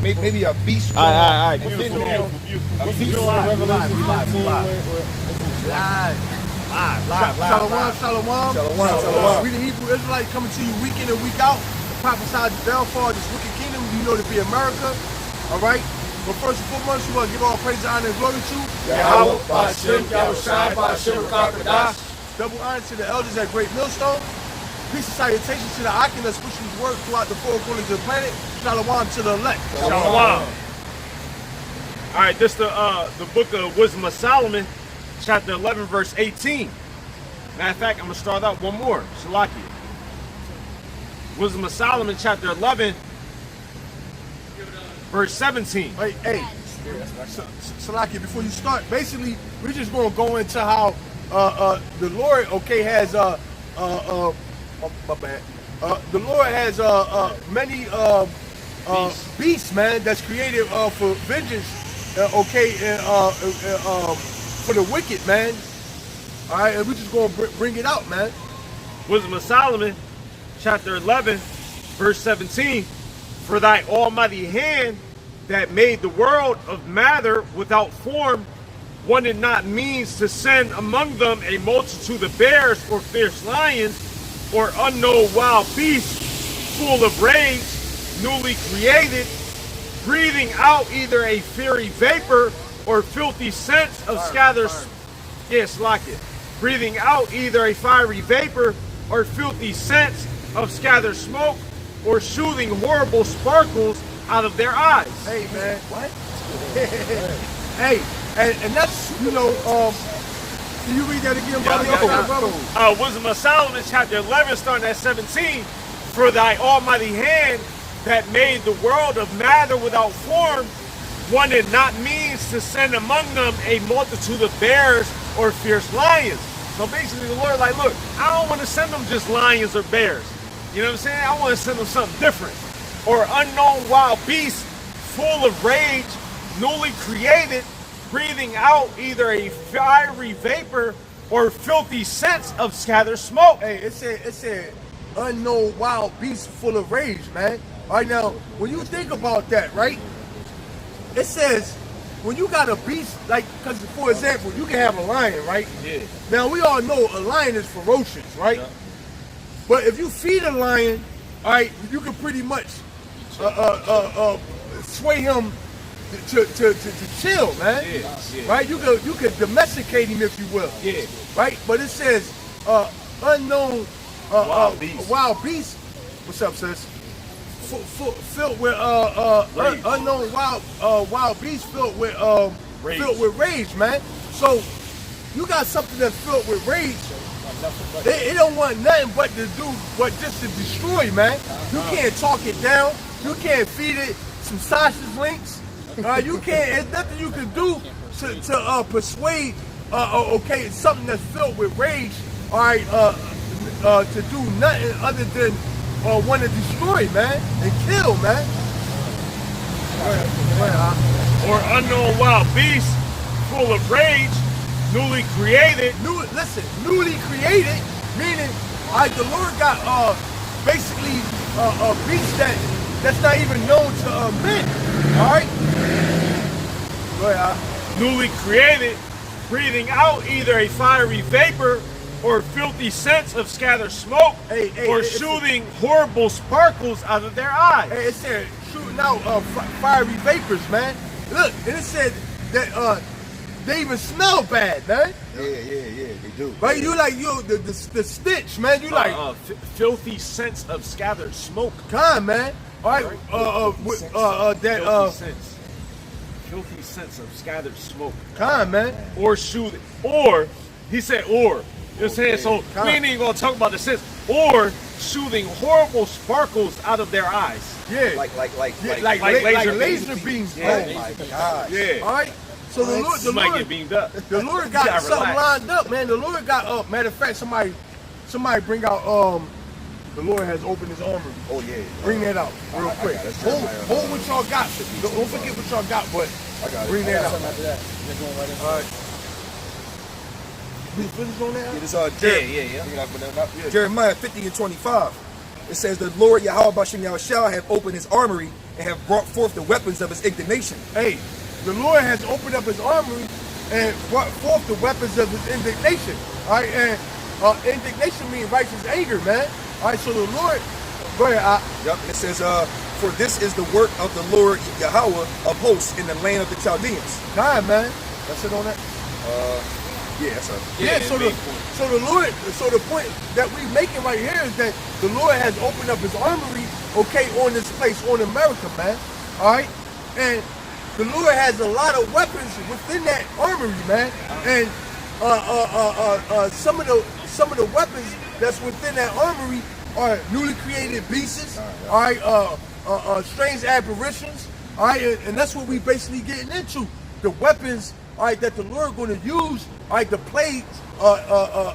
maybe a beast. All right. Beautiful. Live. Shalom. We the Hebrew Israelites coming to you week in and week out. Prophesy the downfall of this wicked kingdom. You know to be America. All right. But first and foremost, we want to give all praise, honor, and glory to Yahweh, Ba'ashem, Yahushai, Ba'ashem, Rakadash. Double honor to the elders at Great Millstone. Peace and salutations to the Akin that's pushing his word throughout the four corners of the planet. Shalom to the elect. Shalom. All right, this the book of Wisdom of Solomon, chapter 11, verse 18. Matter of fact, I'm going to start out one more. Salakia. Wisdom of Solomon, chapter 11, verse 17. Hey, Salakia, before you start, basically, we're just going to go into how the Lord, okay, has, my bad. The Lord has many beasts, man, that's created for vengeance, for the wicked, man. All right, and we're just going to bring it out, man. Wisdom of Solomon, chapter 11, verse 17. For thy almighty hand that made the world of matter without form, wanted not means to send among them a multitude of bears or fierce lions or unknown wild beasts full of rage, newly created, breathing out either a fiery vapor or filthy scents of scattered... Yes, like it. Breathing out either a fiery vapor or filthy scents of scattered smoke, or shooting horrible sparkles out of their eyes. Hey, man. What? Hey, and that's, can you read that again, brother? Wisdom of Solomon, chapter 11, starting at 17. For thy almighty hand that made the world of matter without form, wanted not means to send among them a multitude of bears or fierce lions. So basically the Lord like, look, I don't want to send them just lions or bears. You know what I'm saying? I want to send them something different. Or unknown wild beasts full of rage, newly created, breathing out either a fiery vapor or filthy scents of scattered smoke. Hey, it said unknown wild beasts full of rage, man. All right, now, when you think about that, right? It says, when you got a beast, like, because for example, you can have a lion, right? Yeah. Now, we all know a lion is ferocious, right? Yeah. But if you feed a lion, all right, you can pretty much sway him to chill, man. Yeah. Right? You could domesticate him, if you will. Yeah. Right? But it says unknown wild beast. What's up, sis? Filled with unknown wild beasts filled with rage, man. So you got something that's filled with rage. They don't want nothing but just to destroy, man. You can't talk it down. You can't feed it some sausage links. You can't. There's nothing you can do to persuade. Okay, something that's filled with rage. All right, to do nothing other than want to destroy, man, and kill, man. Or unknown wild beasts full of rage, newly created. Newly created, meaning the Lord got basically a beast that's not even known to men. All right. Go ahead. Newly created, breathing out either a fiery vapor or filthy scents of scattered smoke, or shooting horrible sparkles out of their eyes. Hey, it said shooting out fiery vapors, man. Look, and it said that they even smell bad, man. Yeah, they do. Right, you like the stench, man. You like filthy scents of scattered smoke. Kind, man. All right, filthy scents of scattered smoke. Kind, man. Or shooting, or he said, or. You know what I'm saying? So we ain't even gonna talk about the sense. Or shooting horrible sparkles out of their eyes. Yeah. Like laser beams. Yeah. Oh my gosh. Yeah. All right. So the Lord might get beamed up. The Lord got something lined up, man. The Lord got matter of fact, somebody bring out the Lord has opened his armor. Oh yeah. Bring that out real quick. Hold what y'all got. Don't forget what y'all got, but bring that out. All right. We finish on that? Yeah, Jeremiah 50 and 25. It says the Lord Yahweh Bashem Yahushua have opened his armory and have brought forth the weapons of his indignation. Hey, the Lord has opened up his armory and brought forth the weapons of his indignation. All right, and indignation means righteous anger, man. All right, so the Lord, go ahead. Yep. It says, for this is the work of the Lord Yahweh of hosts in the land of the Chaldeans. God, man. That's it on that. Yeah, that's a Yeah, so the point that we making right here is that the Lord has opened up his armory, okay, on this place, on America, man. All right, and the Lord has a lot of weapons within that armory, man. And some of the weapons that's within that armory are newly created beasts, all right, strange apparitions, all right, and that's what we basically getting into. The weapons, all right, that the Lord going to use, all right, to plague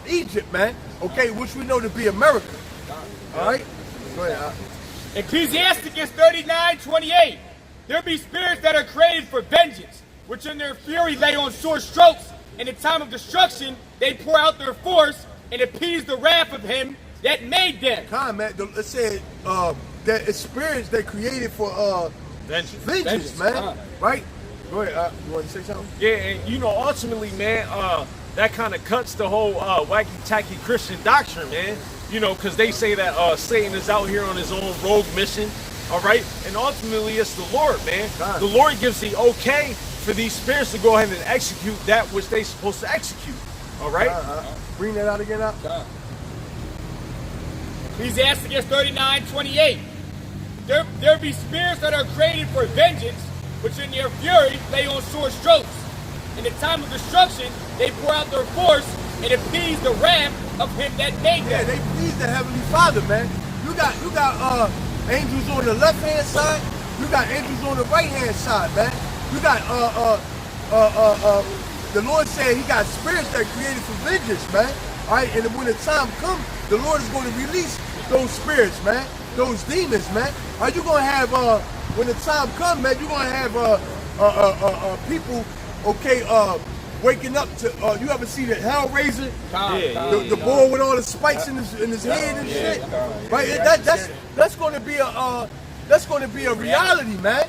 Egypt, man, okay, which we know to be America, all right? Go ahead. Ecclesiasticus 39:28. There be spirits that are created for vengeance, which in their fury lay on sore strokes. In the time of destruction, they pour out their force and appease the wrath of him that made them. Man, it said that it's spirits that created for vengeance, man, right? Go ahead. You want to say something? Yeah, and you know, ultimately, man, that kind of cuts the whole wacky-tacky Christian doctrine, man. You know, because they say that Satan is out here on his own rogue mission, all right? And ultimately, it's the Lord, man. God. The Lord gives the okay for these spirits to go ahead and execute that which they're supposed to execute, all right? Bring that out again, Ecclesiasticus 39:28. There be spirits that are created for vengeance, which in their fury lay on sore strokes. In the time of destruction, they pour out their force and appease the wrath of him that made Yeah, them. they please the Heavenly Father, man. You got angels on the left hand side. You got angels on the right hand side, man. You got the Lord said he got spirits that created for vengeance, man. All right, and when the time comes, the Lord is going to release those spirits, man. Those demons, man. Are you gonna have when the time comes, man? You're gonna have people, okay, waking up to. You ever see the Hellraiser? The boy with all the spikes in his head and shit. Right? That's going to be a reality, man.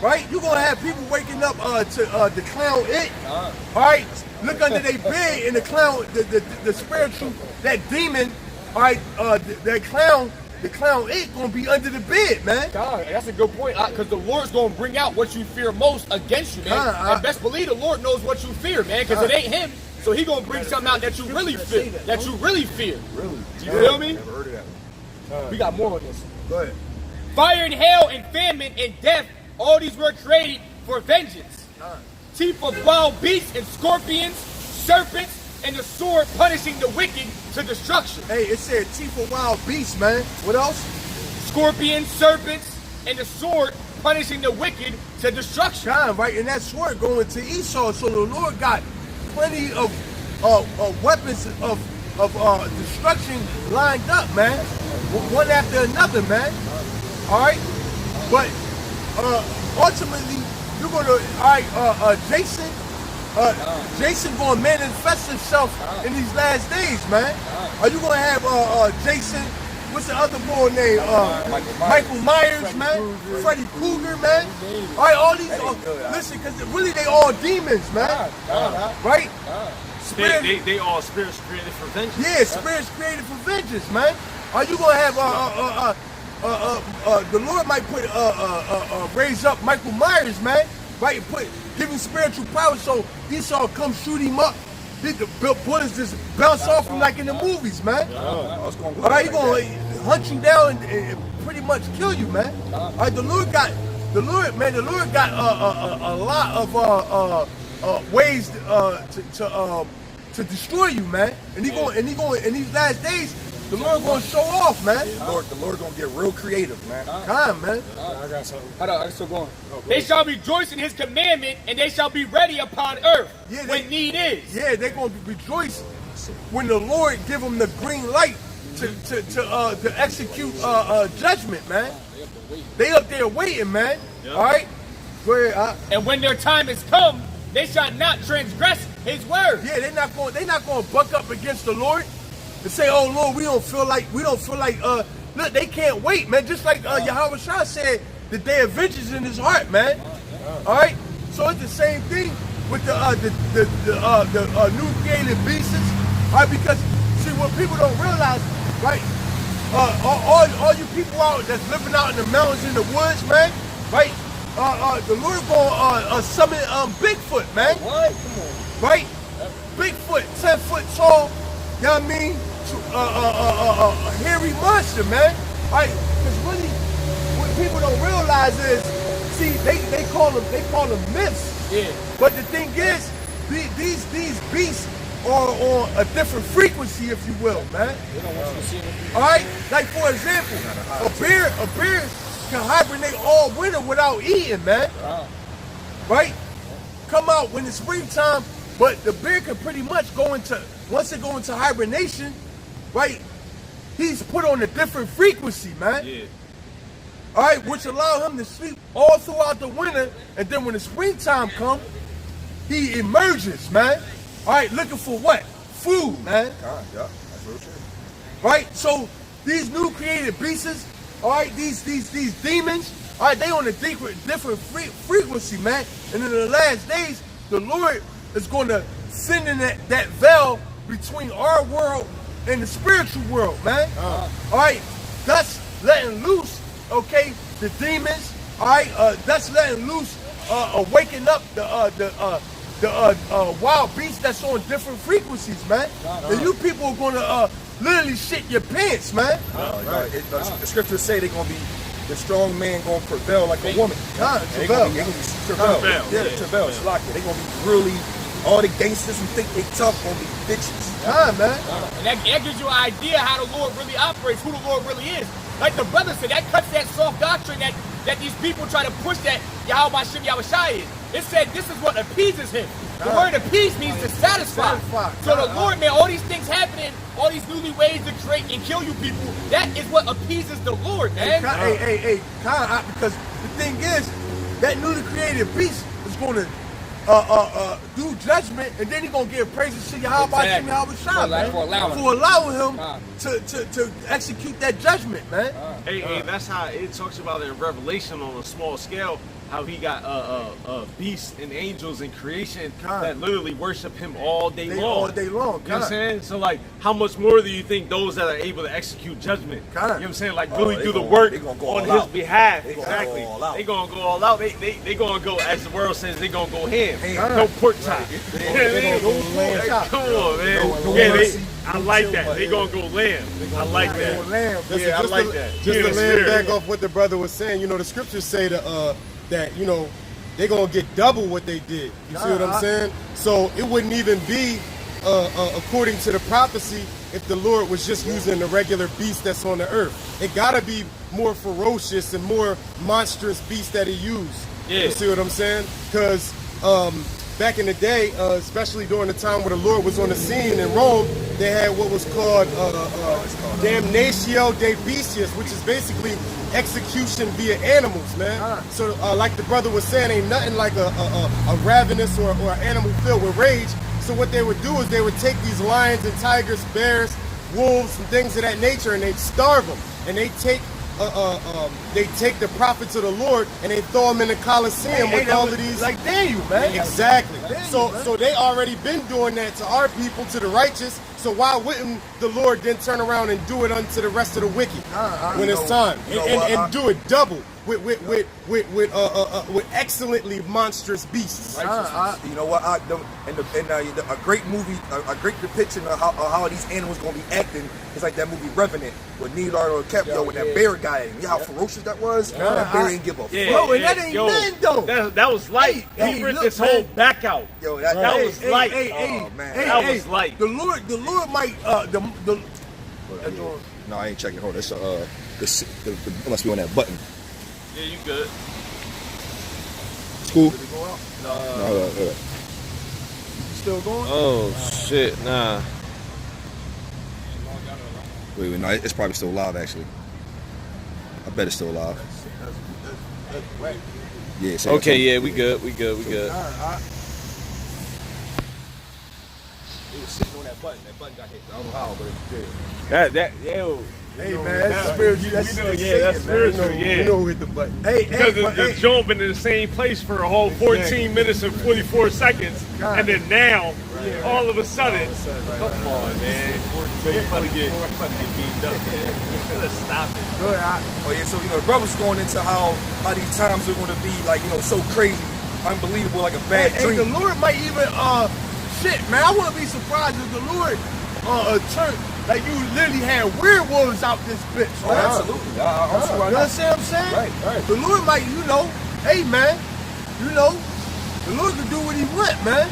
Right? You're gonna have people waking up to the clown it. All right, look under their bed and the clown, the spiritual, that demon. All right, that clown. The clown ain't gonna be under the bed, man. God, that's a good point, because the Lord's gonna bring out what you fear most against you, man. And best believe the Lord knows what you fear, man, because it ain't him. So he gonna bring something out that you really fear, that you really fear. Really? You feel me? Never heard of that. We got more on this. Go ahead. Fire and hail and famine and death, all these were created for vengeance. Teeth of wild beasts and scorpions, serpents, and the sword punishing the wicked to destruction. Hey, it said teeth of wild beasts, man. What else? Scorpions, serpents, and the sword punishing the wicked to destruction. Right? And that sword going to Esau. So the Lord got plenty of weapons of destruction lined up, man. One after another, man. All right? But ultimately, you're going to, Jason gonna manifest himself in these last days, man. Are you gonna have Jason? What's the other boy name? Michael Myers, man. Freddy Krueger, man. All right, all these. Listen, because really they all demons, man. Right? They all spirits created for vengeance. Yeah, spirits created for vengeance, man. Are you gonna have the Lord might put raise up Michael Myers, man? Right? Give him spiritual power so Esau come shoot him up. The bullets just bounce off him like in the movies, man. All right, he gonna hunt you down and pretty much kill you, man. All right, the Lord got a lot of ways to destroy you, man. And he going in these last days. The Lord gonna show off, man. The Lord gonna get real creative, man. Come, man. I got something. Hold on, I'm still going. They shall rejoice in his commandment, and they shall be ready upon earth when need is. Yeah, they're gonna rejoice when the Lord give them the green light to execute judgment, man. They up there waiting, man. Yep. All right. Go ahead. And when their time is come, they shall not transgress his word. Yeah, they're not going to buck up against the Lord and say, "Oh Lord, we don't feel like look, they can't wait, man. Just like Yahweh Shah said, the day of vengeance in his heart, man. All right. So it's the same thing with the new created beasts. All right, because see what people don't realize, right? All you people out that's living out in the mountains, in the woods, man, right? The Lord gonna summon Bigfoot, man. What? Come on. Right? Bigfoot, 10 foot tall. You know what I mean? A hairy monster, man. Right? Because really, what people don't realize is, see, they call them myths. Yeah. But the thing is, these beasts are on a different frequency, if you will, man. They don't want you to see them. All right? Like, for example, a bear can hibernate all winter without eating, man. Right? Come out when it's springtime, but the bear can pretty much once it go into hibernation, right? He's put on a different frequency, man. Yeah. All right, which allow him to sleep all throughout the winter, and then when the springtime comes, he emerges, man. All right, looking for what? Food, man. Yeah, that's real true. Right? So these new created beasts, all right, these demons, all right, they on a different frequency, man. And in the last days, the Lord is going to send in that veil between our world and the spiritual world, man. All right, thus letting loose, okay, the demons. All right, thus letting loose, waking up the wild beasts that's on different frequencies, man. And you people are going to literally shit your pants, man. The scriptures say they're gonna be the strong man gonna prevail like a woman. They gonna be prevail. Yeah, prevail. They're gonna be really all the gangsters who think they tough gonna be bitches. Man. And that gives you an idea how the Lord really operates, who the Lord really is. Like the brother said, that cuts that soft doctrine that these people try to push that Yahweh Shem Yahweh Shai is. It said this is what appeases him. The word appease means to satisfy. So the Lord, man, all these things happening, all these newly ways to create and kill you people, that is what appeases the Lord, man. Hey, because the thing is, that newly created beast is going to do judgment, and then he's going to give praises to Yahweh Shem Yahweh Shai, man. For allowing him to execute that judgment, man. Hey, that's how it talks about in Revelation on a small scale, how he got beasts and angels in creation that literally worship him all day long. All day long. You know what I'm saying? So, like, how much more do you think those that are able to execute judgment, you know what I'm saying, like, really do the work on his behalf? Exactly. They gonna go all out. They gonna go, as the world says, they gonna go ham. No pork chop. Come on, man. Yeah, I like that. They gonna go lamb. I like that. Yeah, I like that. Just to land back off what the brother was saying, you know, the scriptures say that, you know, they're going to get double what they did. You see what I'm saying? So it wouldn't even be, according to the prophecy, if the Lord was just using the regular beast that's on the earth. It got to be more ferocious and more monstrous beast that he used. Yeah. You see what I'm saying? Because back in the day, especially during the time where the Lord was on the scene in Rome, they had what was called damnatio de bestias, which is basically execution via animals, man. So like the brother was saying, ain't nothing like a ravenous or an animal filled with rage. So what they would do is they would take these lions and tigers, bears, wolves, and things of that nature, and they'd starve them. And they take the prophets of the Lord and they throw them in the Colosseum with all of these. Like Daniel, man. Exactly. Daniel, So they already been doing that to our people, to the righteous. So why wouldn't the Lord then turn around and do it unto the rest of the wicked when it's time, and do it double with excellently monstrous beasts? You know what? A great movie, a great depiction of how these animals gonna be acting is like that movie Revenant with Leonardo DiCaprio with that bear guy. You know how ferocious that was? That bear ain't give a fuck. Bro, and that ain't nothing though. That was light. He ripped his whole back out. Yo, that was light. Oh man, that was light. The Lord might No, I ain't checking. Hold on, it's it must be on that button. Yeah, you good. It's cool. Did it go out? No, hold on. Still going? Oh shit, nah. Wait, no, it's probably still live actually. I bet it's still live. That's right. Yeah. Okay, yeah, we good. It was sitting on that button. That button got hit. I don't know how, but it did. Yo, Hey man, that's spiritual. That's we know, Satan, yeah, that's man. spiritual, You know, yeah. You know who hit the button. Hey, Because but, the joint been in the same place for a whole 14 minutes and 44 seconds, and then now, all of a sudden, come on, man. You're about to get beamed up, man. Let's stop it. Good, Oh yeah, so the brothers going into how these times are going to be like so crazy, unbelievable, like a bad Hey, dream. the Lord might even shit, man. I wouldn't be surprised if the Lord turned like you literally had werewolves out this bitch. Oh, Man. absolutely. I'm sure You I know. understand what I'm saying? Right. The Lord might, hey man, the Lord can do what he want, man.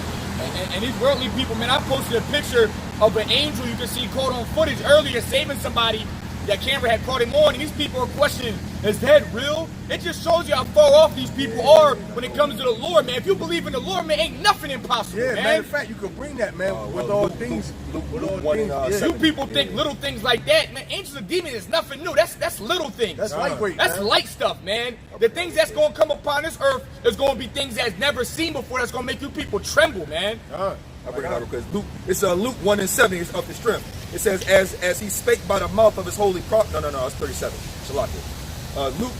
And these worldly people, man, I posted a picture of an angel you can see caught on footage earlier saving somebody. That camera had caught him on, and these people are questioning, is that real? It just shows you how far off these people are when it comes to the Lord, man. If you believe in the Lord, man, ain't nothing impossible, Yeah, man. matter of fact, you can bring that, man, with all things. With all one, things. You people think little things like that, man. Angels and demons is nothing new. That's little things. That's lightweight. That's man. light stuff, man. The things that's going to come upon this earth is going to be things that's never seen before. That's going to make you people tremble, man. I'll bring it out because it's Luke 1:7. It's up the strength. It says, as he spake by the mouth of his holy prophet. No, it's 37. Shalak. Luke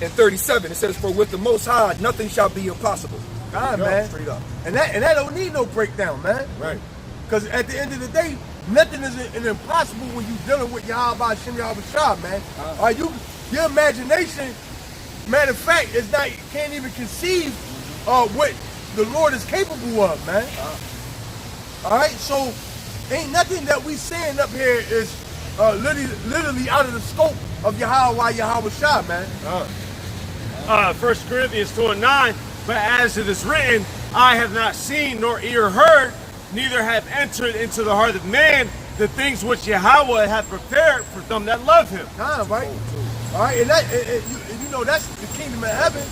1:37. It says, for with the Most High nothing shall be impossible. God, man. Straight up. And that don't need no breakdown, man. Right. Because at the end of the day, nothing is impossible when you're dealing with Yahweh Shem Yahweh Shah, man. Your imagination, matter of fact, can't even conceive what the Lord is capable of, man. All right, so ain't nothing that we saying up here is literally out of the scope of Yahweh Shah, man. 1 Corinthians 2:9, but as it is written, I have not seen nor ear heard, neither have entered into the heart of man the things which Yahweh hath prepared for them that love him. Right? All right, and that's the kingdom of heaven.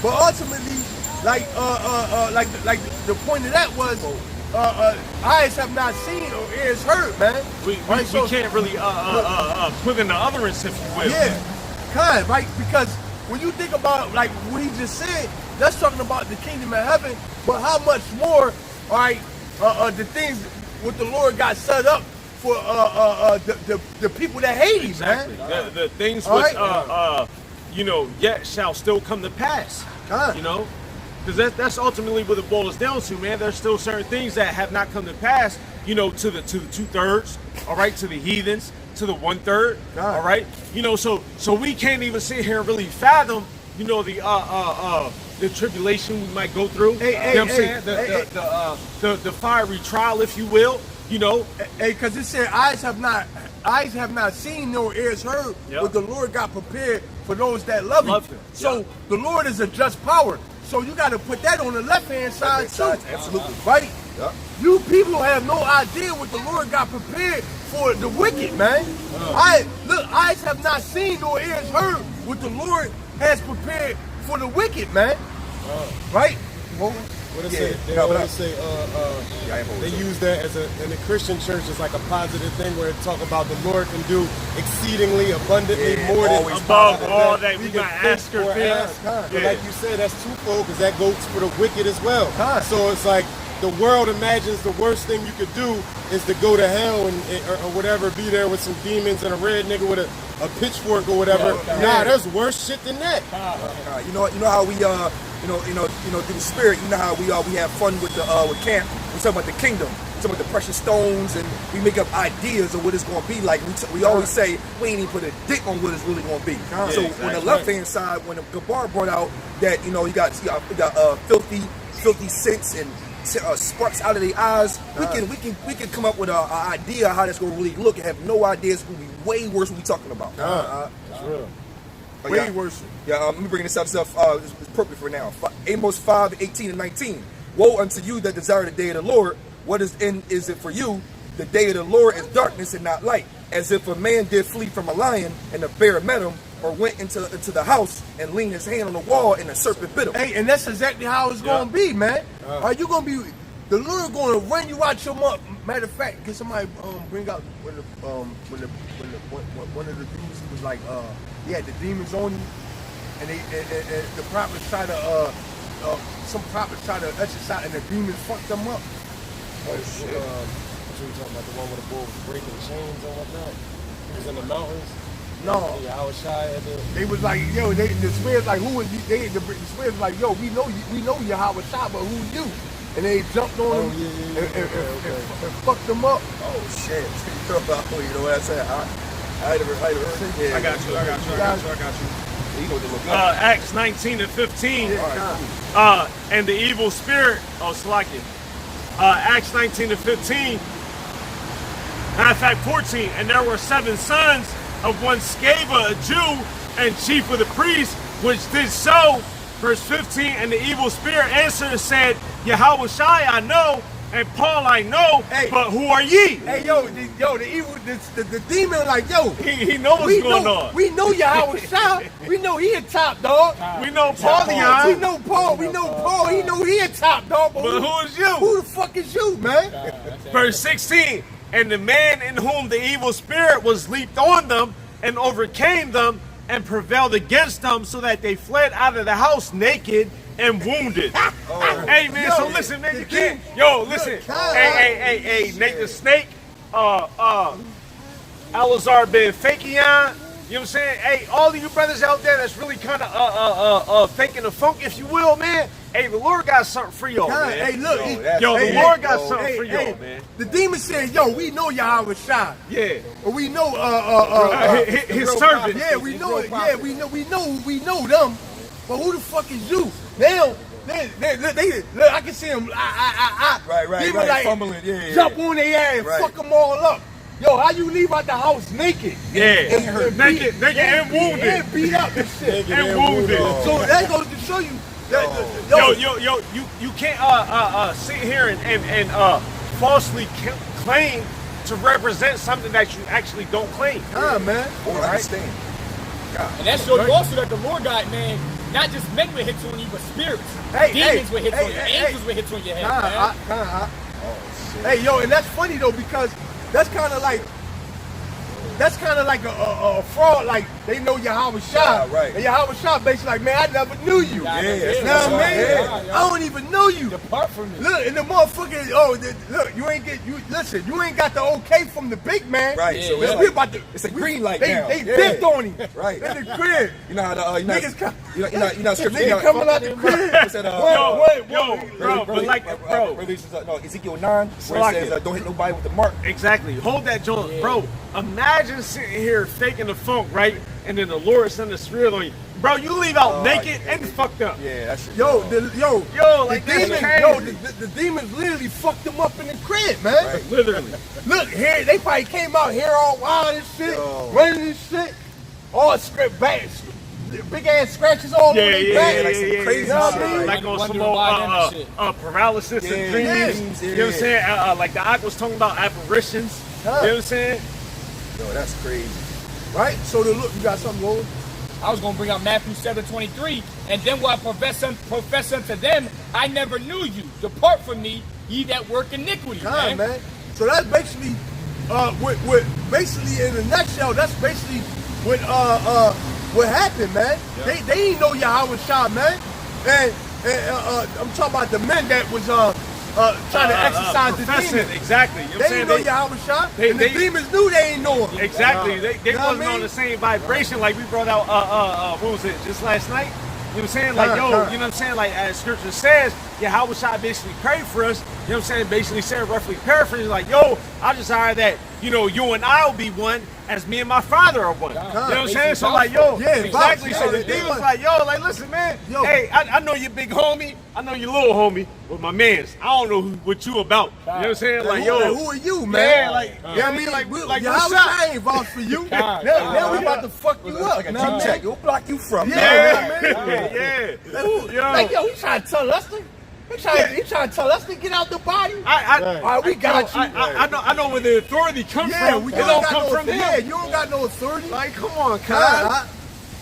But ultimately, like the point of that was, eyes have not seen or ears heard, man. We can't really put in the utterance, if you will. Yeah, right? Because when you think about like what he just said, that's talking about the kingdom of heaven. But how much more, all right, the things what the Lord got set up for the people that hate him, Exactly. man. The things All which right. yet shall still come to pass. Because that's ultimately what it boils down to, man. There's still certain things that have not come to pass, to the 2/3, all right, to the heathens, to the 1/3, all right, so we can't even sit here and really fathom, the tribulation we might go through. You know what I'm saying? The fiery trial, if you will. Hey, because it said eyes have not seen nor ears heard what the Lord got prepared for those that love him. So the Lord is a just power. So you got to put that on the left-hand side too. Absolutely. Right? Yeah. You people have no idea what the Lord got prepared for the wicked, man. Eyes have not seen nor ears heard what the Lord has prepared for the wicked, man. Right? What they say? They always say they use that in the Christian church as like a positive thing where they talk about the Lord can do exceedingly abundantly more than above all that we might ask or think. But like you said, that's twofold because that goes for the wicked as well. So it's like the world imagines the worst thing you could do is to go to hell or whatever, be there with some demons and a red nigga with a pitchfork or whatever. Nah, there's worse shit than that. You know how we through the spirit. You know how we have fun with camp. We talk about the kingdom. We talk about the precious stones, and we make up ideas of what it's going to be like. We always say we ain't even put a dick on what it's really going to be. So on the left hand side, when the Gabar brought out that you got filthy scents and sparks out of their eyes, we can come up with an idea how that's going to really look and have no idea it's going to be way worse what we talking about. That's real. Way worse. Yeah, let me bring this up. It's appropriate for now. Amos 5:18-19. Woe unto you that desire the day of the Lord. What is it for you? The day of the Lord is darkness and not light. As if a man did flee from a lion and a bear met him, or went into the house and leaned his hand on the wall and a serpent bit him. Hey, and that's exactly how it's going to be, man. Are you going to be... The Lord going to run you out your mouth. Matter of fact, can somebody bring out when one of the dudes was like, he had the demons on him, and the prophets try to, some prophets try to exercise, and the demons fucked them up. you talking about, the one where the bull was breaking chains and whatnot. He was in the mountains. No. Yeah, I was shy at the. They was like, yo, the Swears like, who was you? The Swears was like, yo, we know Yahweh Shah, but who you? And they jumped on him and fucked him up. Oh shit! You know what I said? I never heard. Yeah, I got you. You know what to look up. Acts 19 and 15. And the evil spirit. Oh, Slakia. Acts 19 and 15. Matter of fact, 14. And there were 7 sons of one Sceva, a Jew, and chief of the priests, which did so. Verse 15. And the evil spirit answered and said, Yahweh Shai I know, and Paul I know, but who are ye? Hey, the demon like, yo, He knows what's going on. We know Yahweh Shah. We know he a top dog. We know Paul Leon. We know Paul. He know he a top dog. But who is you? Who the fuck is you, man? Verse 16, and the man in whom the evil spirit was leaped on them and overcame them and prevailed against them so that they fled out of the house naked and wounded. Hey man, so listen man, you can't. Yo, listen. Hey, Nate the Snake, Alazar Ben Fakian, you know what I'm saying? Hey, all of you brothers out there that's really kind of faking the funk, if you will, man. Hey, the Lord got something for y'all, man. Hey, look. The Lord got something for y'all, man. The demon said, yo, we know Yahweh Shah. Yeah. Or we know his servant. Yeah, we know it. Yeah, we know them. But who the fuck is you? Now, they look, I can see them. Right, like, fumbling. Yeah. Jump on their ass and fuck them all up. Yo, how you leave out the house naked? Yeah, naked and wounded. And beat up and shit. And wounded. So that goes to show you. You can't sit here and falsely claim to represent something that you actually don't claim. Man. Or understand. And that shows you also that the Lord God, man, not just men with hits on you, but spirits. Demons with hits on you. Angels with hits on your head, man. Hey, yo, and that's funny though, because that's kind of like a fraud. Like they know Yahweh Shah, right? And Yahweh Shah basically like, man, I never knew you. Yeah, you know what I mean? I don't even know you. Depart from me. Look, and the motherfucker. Look, you ain't got the okay from the big man. Right. Yeah, So yeah. We about to. it's a green light They now. dipped on him. Right. In the crib. You know how the Niggas come. you know scripture. Niggas coming out the crib. What's that? Ezekiel 9, where it says, "Don't hit nobody with the mark." Exactly. Hold that joint, bro. Imagine sitting here faking the funk, right? And then the Lord send the spirit on you, bro. You leave out naked and fucked up. Yeah, that's shit. Yo, like the that's demons, crazy. the demons literally fucked them up in the crib, man. Right. Literally. Look, here they probably came out here all wild and shit, running and shit, all script back, big ass scratches all over their back. like some crazy you know what I mean? Like on some Wondering why them more paralysis and dreams. You know what I'm saying? Like the Ak was talking about apparitions. You know what I'm saying? Yo, that's crazy. Right? So look, you got something going? I was going to bring up Matthew 7:23, and then what I profess unto them, I never knew you. Depart from me, ye that work iniquity. Man. So that's basically, basically in a nutshell, that's basically what happened, man. Yeah. They didn't know Yahweh Shah, man. And I'm talking about the men that was trying to exercise the demons. Exactly. You know they didn't know Yahweh Shah, and the demons knew they ain't know him. Exactly. They you know wasn't on the same vibration like we brought out, what was it, just last night? You know what I'm saying? Like, you know what I'm saying? Like, as scripture says, Yahweh Shah basically prayed for us. You know what I'm saying? Basically said, roughly paraphrasing, like, yo, I desire that, you and I will be one as me and my father are one. You know what I'm saying? So, like, yo, exactly. So the demons like, yo, like, listen, man, hey, I know you big homie. I know you little homie, but my mans, I don't know what you about. You know what I'm saying? Like, yo. Who are you, man? Yeah, like, you know what I mean? Like Yahweh Shah ain't vouch for you. Now we about to fuck you up. Like a G check. We'll block you from. Yeah. Like, yo, he trying to tell us to. He trying to tell us to get out the body. All right, we got you. I know where the authority comes from. It don't come from him. Yeah, you don't got no authority. Like, come on, cuz.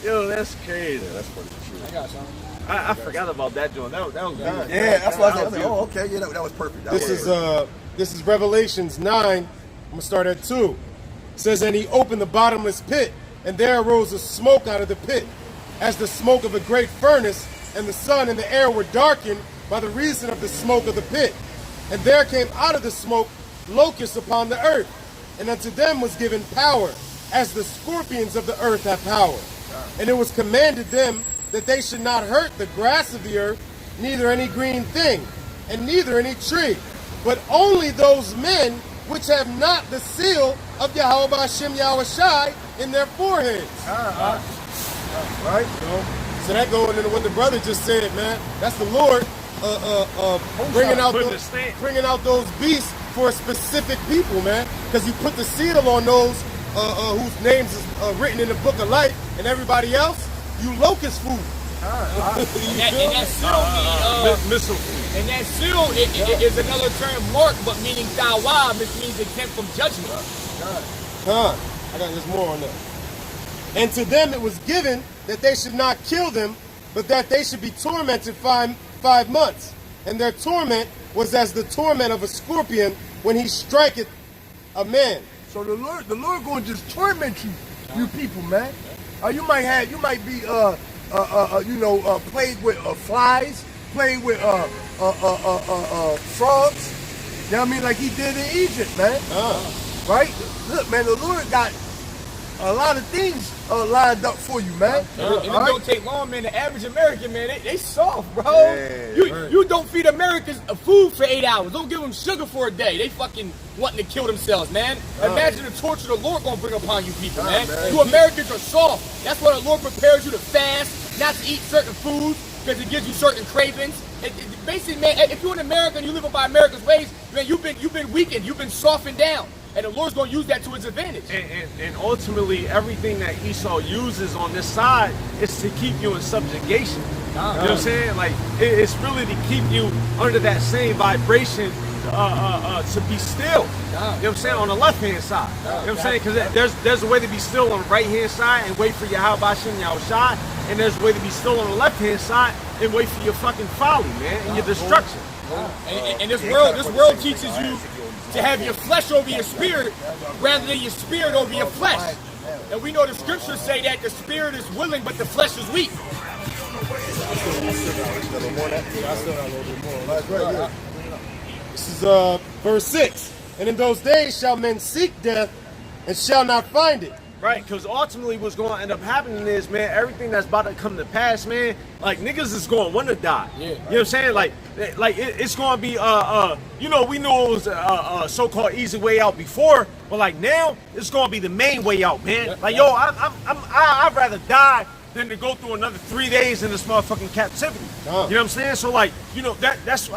Yo, that's crazy. That's funny. I got something. I forgot about that joint. That was good. Yeah, that's what I was like, oh, okay, yeah, that was perfect. This is Revelations 9. I'm gonna start at 2. It says, and he opened the bottomless pit, and there arose a smoke out of the pit, as the smoke of a great furnace, and the sun and the air were darkened by the reason of the smoke of the pit. And there came out of the smoke locusts upon the earth, and unto them was given power, as the scorpions of the earth have power. And it was commanded them that they should not hurt the grass of the earth, neither any green thing, and neither any tree, but only those men which have not the seal of Yahweh Hashem Yahweh Shai in their foreheads. Right? So that going into what the brother just said, man. That's the Lord bringing out those beasts for specific people, man. Because you put the seal on those whose names is written in the book of life, and everybody else, you locust food. And that seal missile. And that seal is another term, mark, but meaning dawa, which means it came from judgment. I got there's more on that. And to them it was given that they should not kill them, but that they should be tormented five months. And their torment was as the torment of a scorpion when he striketh a man. So the Lord going to just torment you people, man. You might be plagued with flies, plagued with frogs. You know what I mean? Like he did in Egypt, man. Right? Look, man, the Lord got a lot of things lined up for you, man. And it don't take long, man. The average American, man, they soft, bro. You don't feed Americans food for 8 hours. Don't give them sugar for a day. They fucking wanting to kill themselves, man. Imagine the torture the Lord gonna bring upon you people, man. You Americans are soft. That's why the Lord prepares you to fast, not to eat certain foods, because it gives you certain cravings. Basically, man, if you're an American and you live by America's ways, man, you've been weakened, you've been softened down. And the Lord's going to use that to his advantage. And ultimately, everything that Esau uses on this side is to keep you in subjugation. You know what I'm saying? Like, it's really to keep you under that same vibration to be still. You know what I'm saying? On the left-hand side. You know what I'm saying? Because there's a way to be still on the right-hand side and wait for Yahweh Hashem Yahweh Shai. And there's a way to be still on the left-hand side and wait for your fucking folly, man, and your destruction. And this world teaches you to have your flesh over your spirit rather than your spirit over your flesh. And we know the scriptures say that the spirit is willing, but the flesh is weak. This is verse 6. And in those days shall men seek death and shall not find it. Right, because ultimately what's going to end up happening is, man, everything that's about to come to pass, man, like, niggas is going to want to die. Yeah. You know what I'm saying? Like it's going to be, we knew it was a so-called easy way out before, but, like, now, it's going to be the main way out, man. Like, yo, I'd rather die than to go through another 3 days in this motherfucking captivity. You know what I'm saying? So, like, you know, that's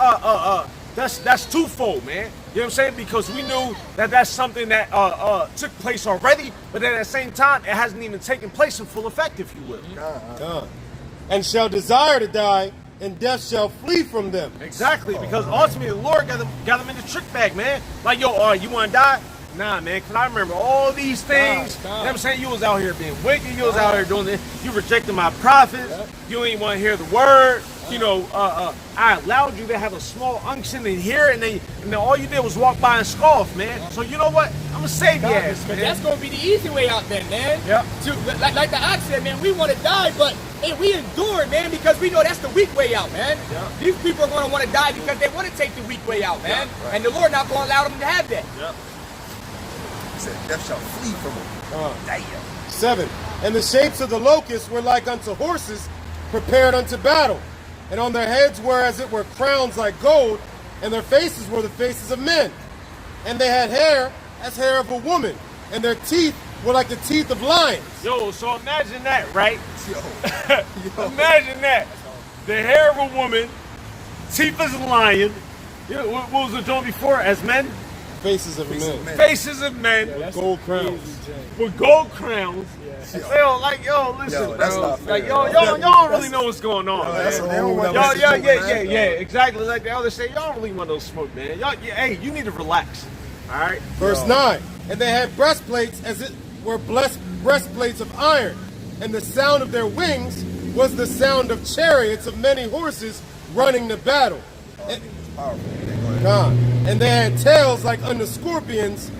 twofold, man. You know what I'm saying? Because we knew that that's something that took place already, but then at the same time, it hasn't even taken place in full effect, if you will. And shall desire to die, and death shall flee from them. Exactly, because ultimately the Lord got them in the trick bag, man. Like, yo, you want to die? Nah, man, because I remember all these things. You know what I'm saying? You was out here being wicked. You was out here doing this. You rejected my prophets. You ain't want to hear the word. You know, I allowed you to have a small unction in here, and then all you did was walk by and scoff, man. So you know what? I'm gonna save your ass, man. That's gonna be the easy way out then, man. Yeah. Like the ox said, man, we want to die, but we endure it, man, because we know that's the weak way out, man. Yeah. These people are gonna want to die because they want to take the weak way out, man. Yeah, right. And the Lord not gonna allow them to have that. Yeah. He said, death shall flee from him. Damn. 7. And the shapes of the locusts were like unto horses prepared unto battle. And on their heads were as it were crowns like gold, and their faces were the faces of men. And they had hair as hair of a woman, and their teeth were like the teeth of lions. Yo, so imagine that, right? Imagine that. The hair of a woman, teeth as a lion. What was the joint before? As men? Faces of men. Faces of men. Gold crowns. With gold crowns. Yo, listen, that's bro. not fair, Like, bro. y'all don't really know what's going on, That's man. a whole nother Yeah, exactly. Like the others say, y'all don't really want no smoke, man. Hey, you need to relax. All right. Verse 9. And they had breastplates as it were breastplates of iron, and the sound of their wings was the sound of chariots of many horses running to battle. And they had tails like unto scorpions,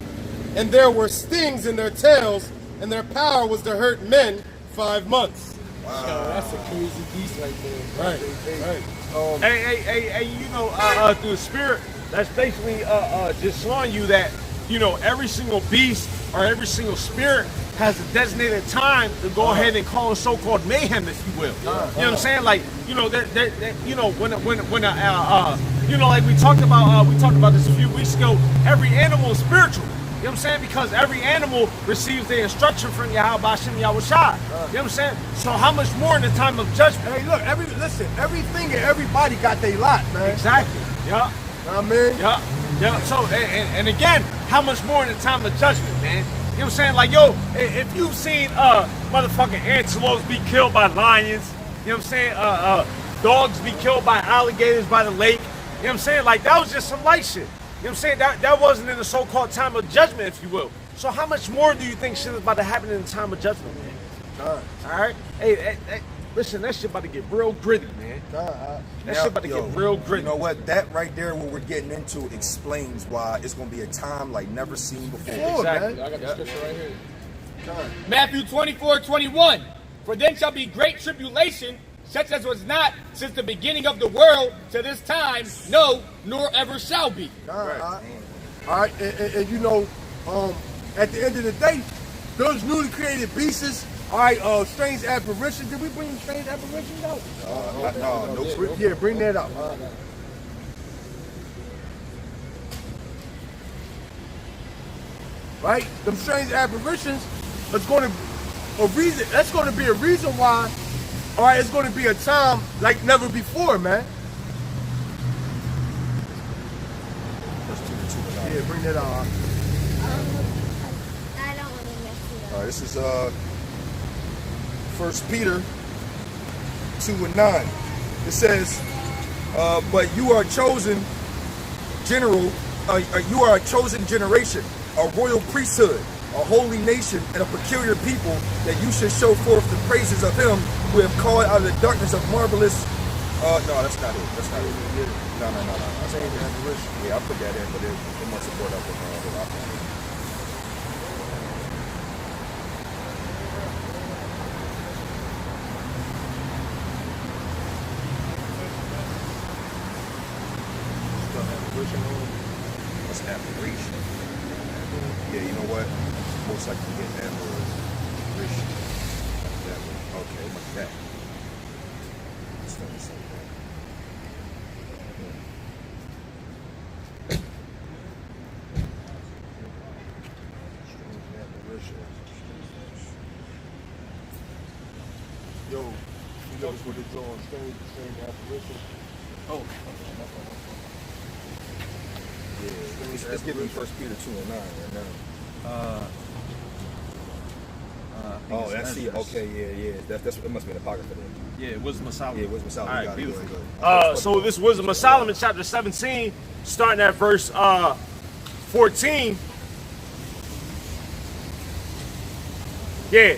and there were stings in their tails, and their power was to hurt men 5 months. Wow. Yo, that's a crazy beast right there. Right. Hey, you know, through the spirit, that's basically just showing you that, you know, every single beast or every single spirit has a designated time to go ahead and cause so-called mayhem, if you will. You know what I'm saying? Like, you know, you know, you know, like we talked about this a few weeks ago. Every animal is spiritual. You know what I'm saying? Because every animal receives their instruction from Yahweh Hashem Yahushua. You know what I'm saying? So how much more in the time of judgment? Hey, look, everything and everybody got their lot, man. Exactly. Yeah. Know what I mean? Yeah. Yeah. So and again, how much more in the time of judgment, man? You know what I'm saying? Like, yo, if you've seen motherfucking antelopes be killed by lions, you know what I'm saying? Dogs be killed by alligators by the lake. You know what I'm saying? Like, that was just some light shit. You know what I'm saying? That wasn't in the so-called time of judgment, if you will. So how much more do you think shit is about to happen in the time of judgment, man? All right? Hey, listen, that shit about to get real gritty, man. That shit about to get real gritty. You know what? That right there, what we're getting into, explains why it's going to be a time like never seen before. Exactly. I got the scripture right here. Matthew 24:21. For then shall be great tribulation, such as was not since the beginning of the world to this time, no, nor ever shall be. All right, and you know, at the end of the day, those newly created beasts, all right, strange apparitions. Did we bring the strange apparitions out? No. Yeah, bring that up. Right, them strange apparitions is going to That's going to be a reason why. All right, it's going to be a time like never before, man. Yeah, bring that on. I don't want to mess it up. All right, this is 1 Peter 2:9. It says, but you are chosen you are a chosen generation, a royal priesthood, a holy nation, and a peculiar people, that you should show forth the praises of him who have called out of the darkness of marvelous. No, that's not it. That's not it. No. Yeah, I put that in, but it must have brought up with the lot. What's apparition? Yeah, you know what? Most likely get that was apparition. That one. Okay, what's that? Let's start this like that. Yo, you notice what it's on strange apparition? Oh. Yeah, let's give me 1 Peter 2:9 right now. Oh, that's the okay, yeah. That's it must be an apocrypha then. Yeah, Wisdom of Solomon. Yeah, Wisdom of Solomon. All right, Got it, beautiful. go ahead. So this Wisdom of Solomon, chapter 17, starting at verse 14. Yeah,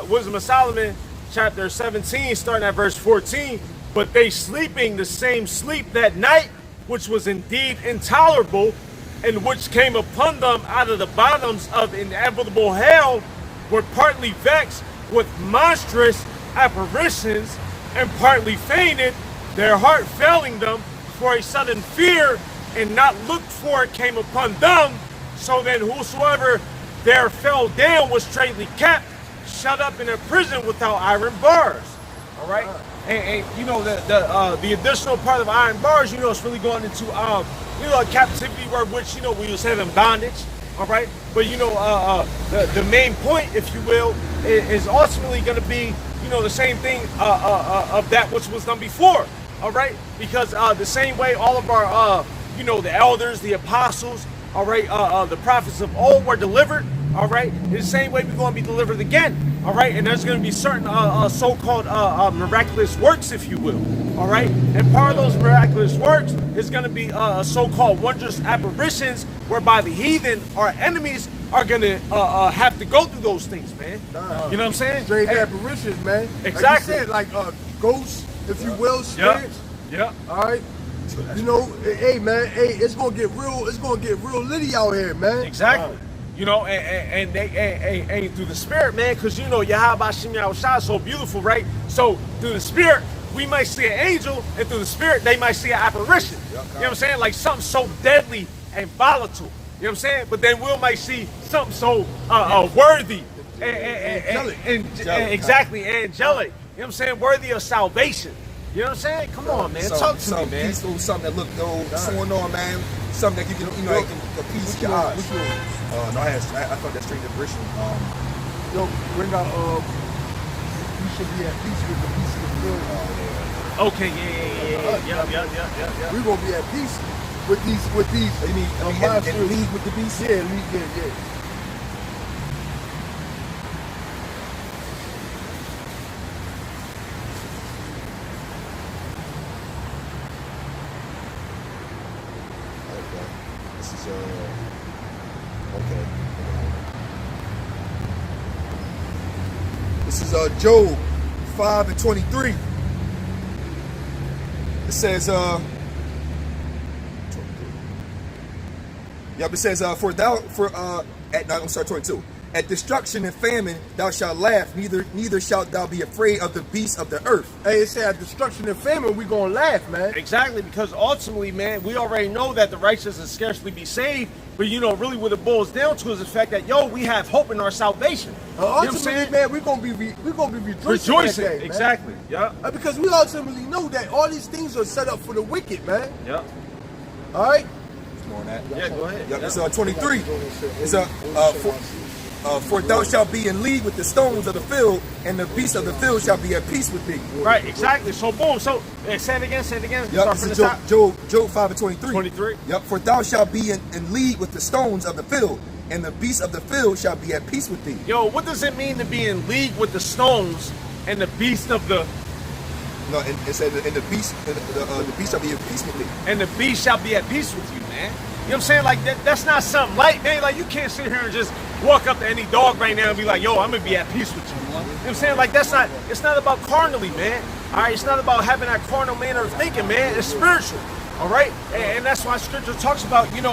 Wisdom of Solomon, chapter 17, starting at verse 14. But they sleeping the same sleep that night, which was indeed intolerable, and which came upon them out of the bottoms of inevitable hell, were partly vexed with monstrous apparitions, and partly fainted, their heart failing them, for a sudden fear and not looked for it came upon them. So then whosoever there fell down was straitly kept, shut up in a prison without iron bars. All right, and you know the additional part of iron bars, you know, it's really going into you know, a captivity where which, you know, we was having bondage. All right, but you know the main point, if you will, is ultimately going to be, you know, the same thing of that which was done before. All right, because the same way all of our you know, the elders, the apostles, all right, the prophets of old were delivered. All right, in the same way we're going to be delivered again. All right, and there's going to be certain so-called miraculous works, if you will. All right, and part of those miraculous works is going to be so-called wondrous apparitions, whereby the heathen, our enemies, are going to have to go through those things, man. You know what I'm saying? Strange apparitions, man. Exactly. Like you said, like ghosts, if you will, spirits. Yeah. All right. You know, hey man, hey, it's gonna get real. It's gonna get real litty out here, man. Exactly. You know, and they through the spirit, man, because you know Yahweh Hashem Yahushua is so beautiful, right? So through the spirit, we might see an angel, and through the spirit, they might see an apparition. You know what I'm saying? Like something so deadly and volatile. You know what I'm saying? But then we might see something so worthy and exactly angelic. You know what I'm saying? Worthy of salvation. You know what I'm saying? Come on, man. Talk to me, man. Peaceful, something that look, what's going on, man? Something that you can, that can appease your eyes. No, I thought that straight liberation. Yo, bring out, we should be at peace with the peace of the field. Okay, yeah. We're gonna be at peace with these. You mean and league with the beast? Yeah, yeah. This is okay. This is Job 5:23. It says it says I'm sorry, 22. At destruction and famine thou shalt laugh, neither shalt thou be afraid of the beasts of the earth. Hey, it said at destruction and famine, we gonna laugh, man. Exactly, because ultimately, man, we already know that the righteous will scarcely be saved. But really what it boils down to is the fact that we have hope in our salvation. Ultimately, man, we're gonna be rejoicing that day, exactly. Man. Yeah. Because we ultimately know that all these things are set up for the wicked, man. Yeah. All right. More on that. Yeah, go ahead. Yep, it's 23. It's for thou shalt be in league with the stones of the field, and the beasts of the field shall be at peace with thee. Right, exactly. So boom. So say it again. Yep, this is Job 5:23. 23. Yep, for thou shalt be in league with the stones of the field, and the beasts of the field shall be at peace with thee. Yo, what does it mean to be in league with the stones and the beast of the? No, and it said, and the beast shall be at peace with thee. And the beast shall be at peace with you, man. You know what I'm saying? Like that's not something light, man. Like you can't sit here and just walk up to any dog right now and be like, yo, I'm gonna be at peace with you. You know what I'm saying? Like it's not about carnally, man. All right, it's not about having that carnal manner of thinking, man. It's spiritual. All right, and that's why Scripture talks about, when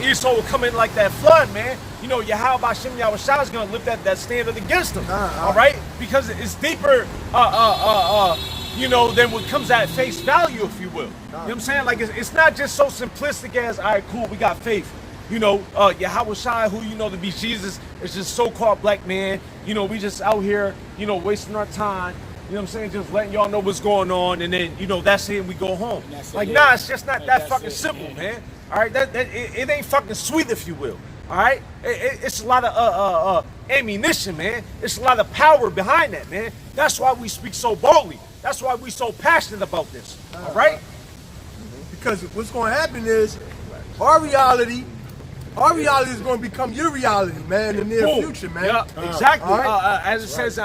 Esau will come in like that flood, man. Yahweh Hashem Yahushua is gonna lift that standard against him. All right, because it's deeper, than what comes at face value, if you will. You know what I'm saying? Like it's not just so simplistic as, all right, cool, we got faith. Yahweh Shai, who to be Jesus, is just so-called black man. We just out here, wasting our time. You know what I'm saying? Just letting y'all know what's going on, and then that's it. And we go home. Like, nah, it's just not that fucking simple, man. All right, it ain't fucking sweet, if you will. All right, it's a lot of ammunition, man. It's a lot of power behind that, man. That's why we speak so boldly. That's why we so passionate about this. All right? Because what's going to happen is our reality is going to become your reality, man, in the near future, man. Yeah, exactly. Right? As it says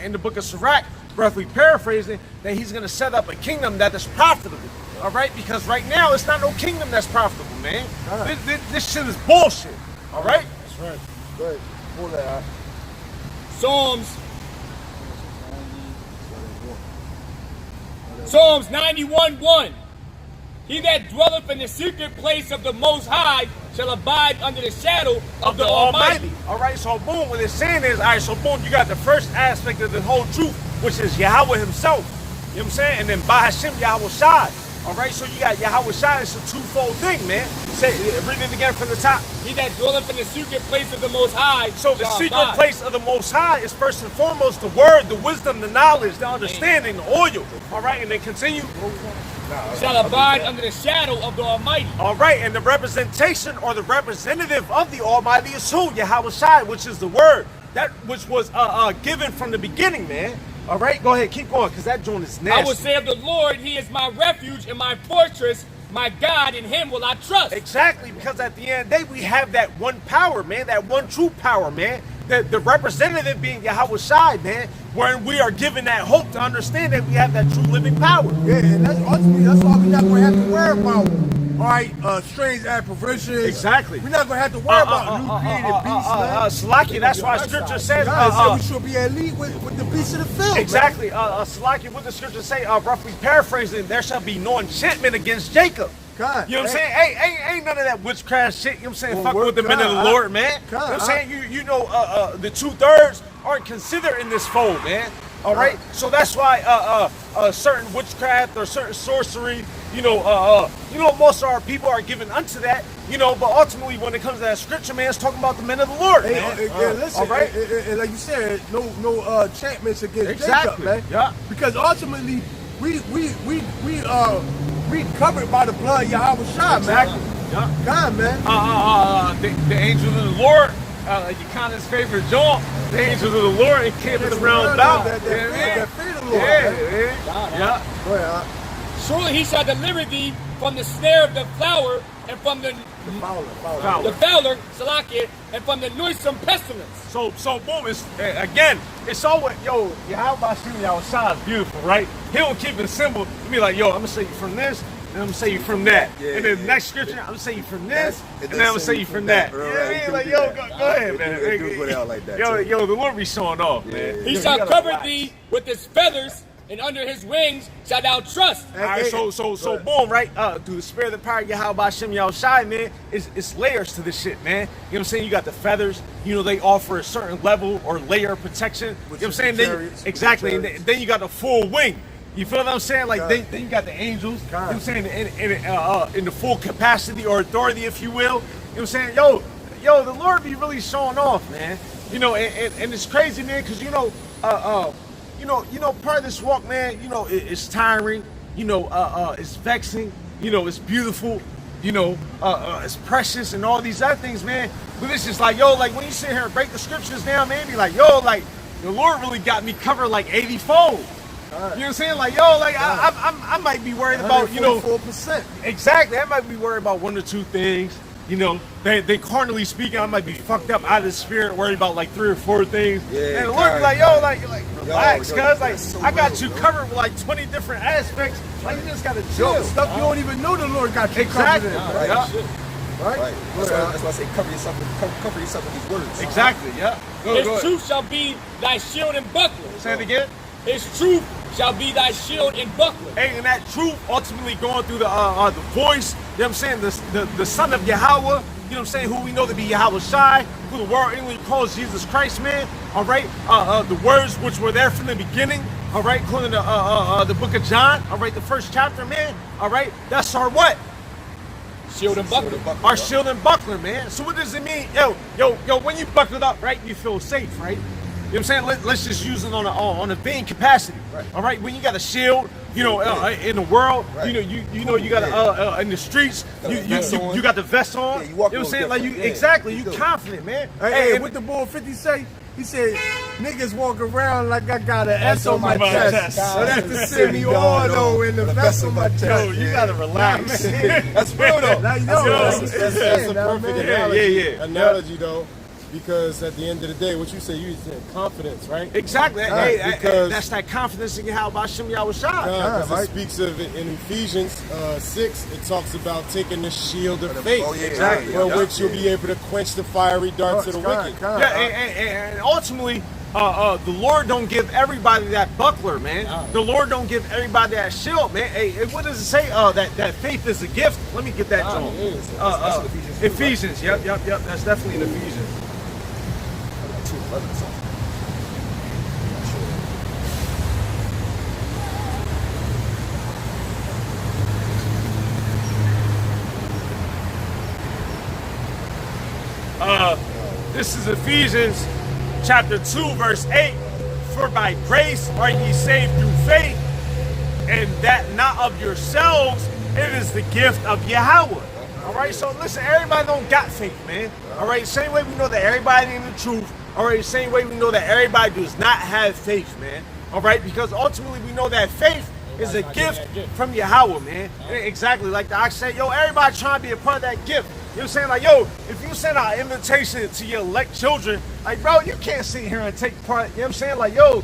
in the book of Sirach, roughly paraphrasing, that he's going to set up a kingdom that is profitable. All right? Because right now, it's not no kingdom that's profitable, man. This shit is bullshit. All right? That's right. Go ahead. Pull that out. Psalms 91:1. He that dwelleth in the secret place of the Most High shall abide under the shadow of the Almighty. All right, so boom, what it's saying is, all right, so boom, you got the first aspect of the whole truth, which is Yahweh himself. You know what I'm saying? And then by Hashem, Yahweh Shai. All right, so you got Yahweh Shai. It's a twofold thing, man. Read it again from the top. He that dwelleth in the secret place of the Most High. So the secret place of the Most High is first and foremost the word, the wisdom, the knowledge, the understanding, the oil. All right, and then continue. Shall abide under the shadow of the Almighty. All right, and the representation or the representative of the Almighty is who? Yahweh Shai, which is the word. That which was given from the beginning, man. All right, go ahead, keep going, because that joint is nasty. I will say of the Lord, he is my refuge and my fortress, my God, in him will I trust. Exactly, because at the end of the day, we have that one power, man, that one true power, man. The representative being Yahweh Shai, man, wherein we are given that hope to understand that we have that true living power. Yeah, and that's ultimately, that's why we're not going to have to worry about, all right, strange apparitions. Exactly. We're not going to have to worry about new created beasts, man. Salaki, that's why Scripture says... we should be at league with the beasts of the field. Exactly. Salaki, what the Scripture say, roughly paraphrasing, there shall be no enchantment against Jacob. God, you know what I'm saying? Hey, ain't none of that witchcraft shit. You know what I'm saying? Well, fuck with the men of the Lord, man. You know what I'm saying? The 2/3 aren't considered in this fold, man. All right, so that's why certain witchcraft or certain sorcery, most of our people are given unto that, but ultimately when it comes to that scripture, man, it's talking about the men of the Lord, man. Listen, all right, and like you said, no enchantments against Exactly. Jacob, man. Yeah. Because ultimately, we covered by the blood of Yahweh Shai, Exactly. man. Yeah. God, man. The angel of the Lord, Yakanna's favorite joint, the angel of the Lord encampeth around about. That fear of the Lord, Yeah, man. man. Yeah. Go ahead, Surely he shall deliver thee from the snare of the fowler and from the Fowler. fowler, Salakia, and from the noisome pestilence. So boom, it's always, Yahweh Hashem Yahushua is beautiful, right? He don't keep it simple. He'll be like, I'm gonna say you from this, and I'm gonna say you from that. Yeah, and then the yeah. next scripture, I'm gonna say you from this, And and then I'm gonna say you from that. Right, You know what I mean? do Like, do go that. ahead, man. It do go down like that, too. The Lord be showing off, man. He You shall gotta cover relax. thee with his feathers, and under his wings shalt thou trust. All right, so boom, right? Through the spirit of the power of Yahweh Hashem Yahushai, man, it's layers to this shit, man. You know what I'm saying? You got the feathers, they offer a certain level or layer of protection. You know what I'm saying? Exactly. And then you got the full wing. You feel what I'm saying? Like then you got the angels. You know what I'm saying? In the full capacity or authority, if you will. You know what I'm saying? Yo, the Lord be really showing off, man. And it's crazy, man, because part of this walk, man, it's tiring, it's vexing, it's beautiful, it's precious and all these other things, man. But it's just like, like when you sit here and break the scriptures down, man, be like, like the Lord really got me covered like 80-fold. You know what I'm saying? Like, I might be worried about, 4%. Exactly. I might be worried about one or two things. They carnally speaking, I might be fucked up out of the spirit, worried about like 3 or 4 things. Yeah, and the Lord be like, relax, yo, cuz that's so I got real, you bro. covered with like 20 different aspects. Like you just gotta chill. Stuff you don't even know the Lord got you Exactly. covered in. Right. Yeah. Right? That's why I say cover yourself with these words. Exactly. Yeah. Go His ahead. truth shall be thy shield and buckler. Say it again. His truth shall be thy shield and buckler. Hey, and that truth ultimately going through the voice, you know what I'm saying, the son of Yahweh, you know what I'm saying, who we know to be Yahweh Shai, who the world English calls Jesus Christ, man, all right, the words which were there from the beginning, all right, according to the book of John, all right, the first chapter, man, all right, that's our what? Shield and buckler. Our shield and buckler, man. So what does it mean? Yo, when you buckle up, right, you feel safe, right? You know what I'm saying? Let's just use it on a vein capacity. Right. All right. When you got a shield, in the world, Right. you got in the streets, you got the vest on. Yeah, you you know walk what I'm saying? Like you different. Yeah, exactly. you You do. confident, man. Hey, and- what the boy 50 say? He said, niggas walk around like I got an S on my chest. So that's the semi-auto in the vest on my chest. Yo, you gotta relax. That's real though. Now you know That's that's That's a perfect Yeah, analogy, yeah. analogy though, because at the end of the day, what you say, you said confidence, right? Exactly. Hey, because- that's that confidence in Yahweh Hashem Yahweh Shai. Because right. it speaks of it in Ephesians 6, it talks about taking the shield of faith, Oh, yeah, Exactly. yeah, with yeah, which you'll yeah. be able to quench the fiery darts of the wicked. Yeah, and ultimately, the Lord don't give everybody that buckler, man. The Lord don't give everybody that shield, man. Hey, what does it say? That faith is a gift. Let me get that, John. it is. That's in Ephesians too, right? Ephesians. Yep. That's definitely in Ephesians. 2:11 or something. Not sure. This is Ephesians chapter 2, verse 8. For by grace are ye saved through faith, and that not of yourselves, it is the gift of Yahweh. All right, so listen, everybody don't got faith, man. All right, same way we know that everybody in the truth. All right, same way we know that everybody does not have faith, man. All right, because ultimately we know that faith is a gift from Yahweh, man. Exactly, like the ox said, everybody trying to be a part of that gift. You know what I'm saying? Like, if you send out an invitation to your elect children, like, bro, you can't sit here and take part. You know what I'm saying? Like, you're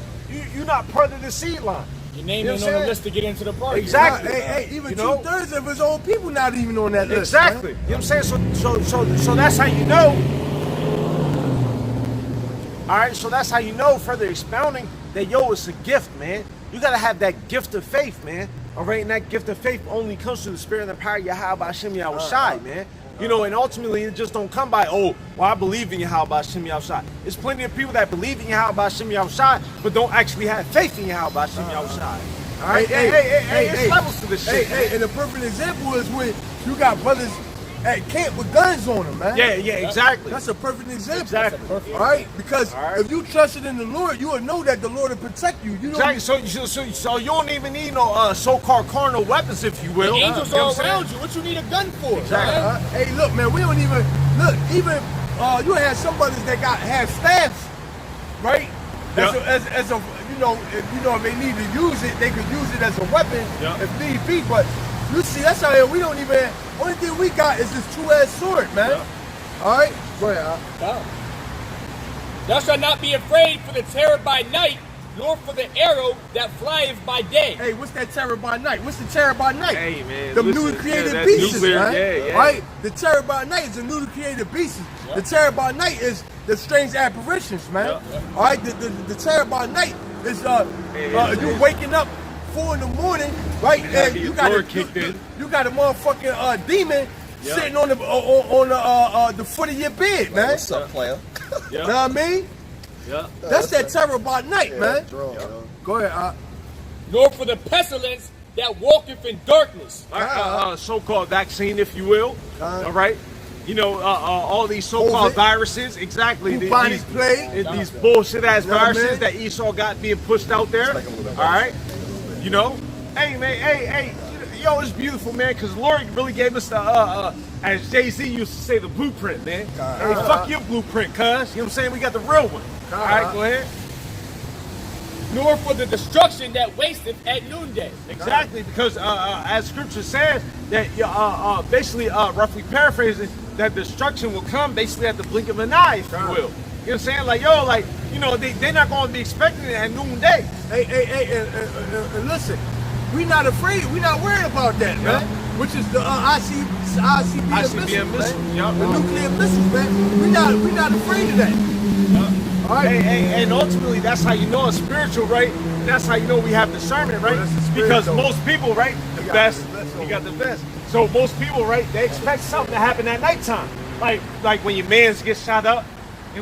not part of the seed line. Your name You know ain't what on I'm the saying? list to get into the party. Exactly. Hey, even You know? 2/3 of his own people not even on that list. Exactly. Man. You know what I'm saying? So that's how you know. All right, so that's how you know, further expounding, that it's a gift, man. You gotta have that gift of faith, man. All right, and that gift of faith only comes through the spirit and the power of Yahweh Hashem Yahweh Shai, man. You know, and ultimately it just don't come by, oh, well, I believe in Yahweh Shem Yahushua. There's plenty of people that believe in Yahweh Shem Yahushua, but don't actually have faith in Yahweh Shem Yahushua. All right, hey, it's levels to this shit. And a perfect example is when you got brothers at camp with guns on them, man. Yeah, exactly. That's a perfect example. Exactly. All right, because if you trusted in the Lord, you will know that the Lord will protect you. You don't. Exactly. So you don't even need no so-called carnal weapons, if you will. The angels You know are what I'm around you. What you need a gun for? Exactly. Hey, look, man, we don't even look. Even you have some brothers that have staffs, right? As a if they need to use it, they could use it as a weapon if need be. But you see, that's how we don't even. Only thing we got is this two-edged sword, man. All right, go ahead. Thou shalt not be afraid for the terror by night, nor for the arrow that flieth by day. Hey, what's that terror by night? What's the terror by night? Hey, man. The listen, newly created that's beasts, nuclear, right? Yeah. Right? The terror by night is the newly created beasts. The terror by night is the strange apparitions, man. All right, the terror by night is you waking up 4 in the morning, right? And you got a motherfucking demon sitting on the foot of your bed, man. What's up, player? You know what I mean? Yeah. That's that terror by night, man. Go ahead. Nor for the pestilence that walketh in darkness. So-called vaccine, if you will. All right. You know, all these so-called viruses, exactly. Bubonic plague. These bullshit-ass viruses man? that Esau got being pushed out there. All right. You know? Hey, man, hey. Yo, it's beautiful, man, because the Lord really gave us the, as Jay-Z used to say, the blueprint, man. Hey, fuck your blueprint, cuz. You know what I'm saying? We got the real one. All right, go ahead. Nor for the destruction that wasteth at noonday. Exactly, because as Scripture says, that basically, roughly paraphrasing, that destruction will come basically at the blink of an eye, if you will. You know what I'm saying? Like, they're not going to be expecting it at noonday. Hey, and listen, we're not afraid. We're not worried about that, man. Which is the ICBM missiles, man. The nuclear missiles, man. We're not afraid of that. All right. Hey, and ultimately, that's how you know it's spiritual, right? And that's how you know we have discernment, right? Because most people, right, you got the best. So most people, right, they expect something to happen at nighttime. Like when your mans get shot up, you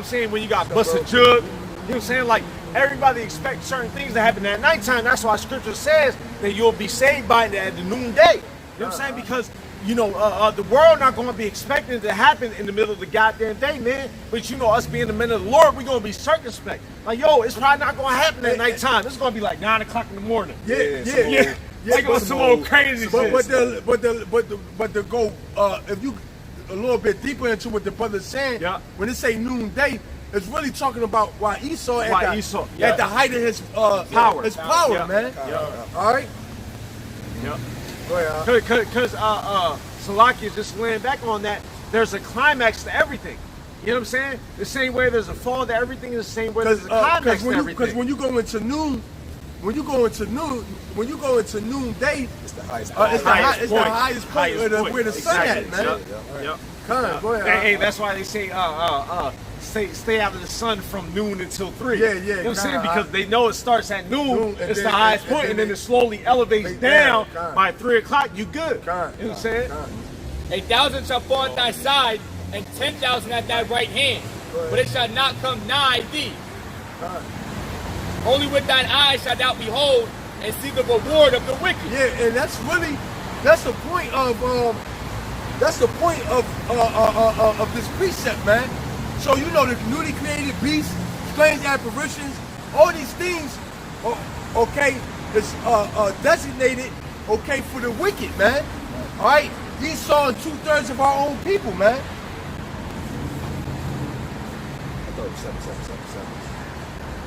know what I'm saying? When you got busted jug, you know what I'm saying? Like everybody expects certain things to happen at nighttime. That's why Scripture says that you'll be saved by it at the noonday. You know what I'm saying? Because the world not going to be expecting it to happen in the middle of the goddamn day, man. But us being the men of the Lord, we're going to be circumspect. Like, it's probably not going to happen at nighttime. It's going to be like 9 o'clock in the morning. Yeah. Like some old crazy shit. But to go if you a little bit deeper into what the brother's saying, when they say noonday, it's really talking about why Esau at the height of his power. His power, man. All right. Yeah. Because Salakia just laying back on that, there's a climax to everything. You know what I'm saying? The same way there's a fall to everything, is the same way there's a climax to everything. Because when you go into noon, when you go into noonday, it's the highest point. It's the highest point where the sun at, man. Go ahead. Hey, that's why they say stay out of the sun from noon until 3. Yeah. You know what I'm saying? Because they know it starts at noon, it's the highest point, and then it slowly elevates down. By 3 o'clock, you good. You know what I'm saying? 1,000 shall fall at thy side, and 10,000 at thy right hand, but it shall not come nigh thee. Only with thine eyes shalt thou behold and see the reward of the wicked. Yeah, and that's the point of this precept, man. So the newly created beasts, strange apparitions, all these things, is designated, for the wicked, man. All right, Esau and 2/3 of our own people, man. I thought it was 7.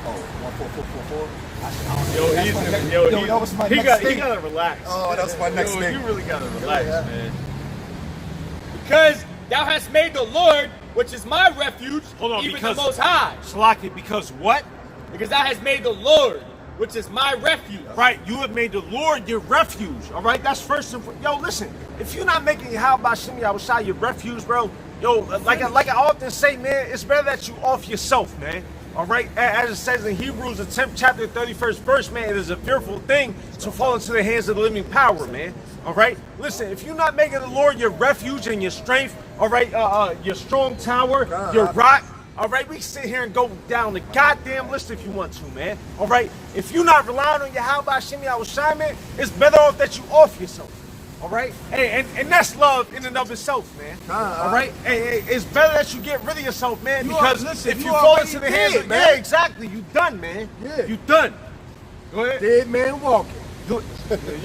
Oh, 14444. That was my next thing. He gotta relax. Oh, that was my next thing. You really gotta relax, man. Because thou hast made the Lord, which is my refuge, even the Most High. Salaki, because what? Because thou hast made the Lord, which is my refuge. Right, you have made the Lord your refuge. All right, that's first and foremost. Yo, listen, if you're not making Yahweh Shem Yahushua your refuge, bro, like I often say, man, it's better that you off yourself, man. All right, as it says in Hebrews, the 10th chapter, 31st verse, man, it is a fearful thing to fall into the hands of the living power, man. All right, listen, if you're not making the Lord your refuge and your strength, all right, your strong tower, your rock, all right, we can sit here and go down the goddamn list if you want to, man. All right, if you're not relying on Yahweh Hashem Yahushua, man, it's better off that you off yourself. All right, and that's love in and of itself, man. All right, it's better that you get rid of yourself, man, because if you fall into the hands of, yeah, exactly, you done, man. Yeah. You done. Go ahead. Dead man walking. You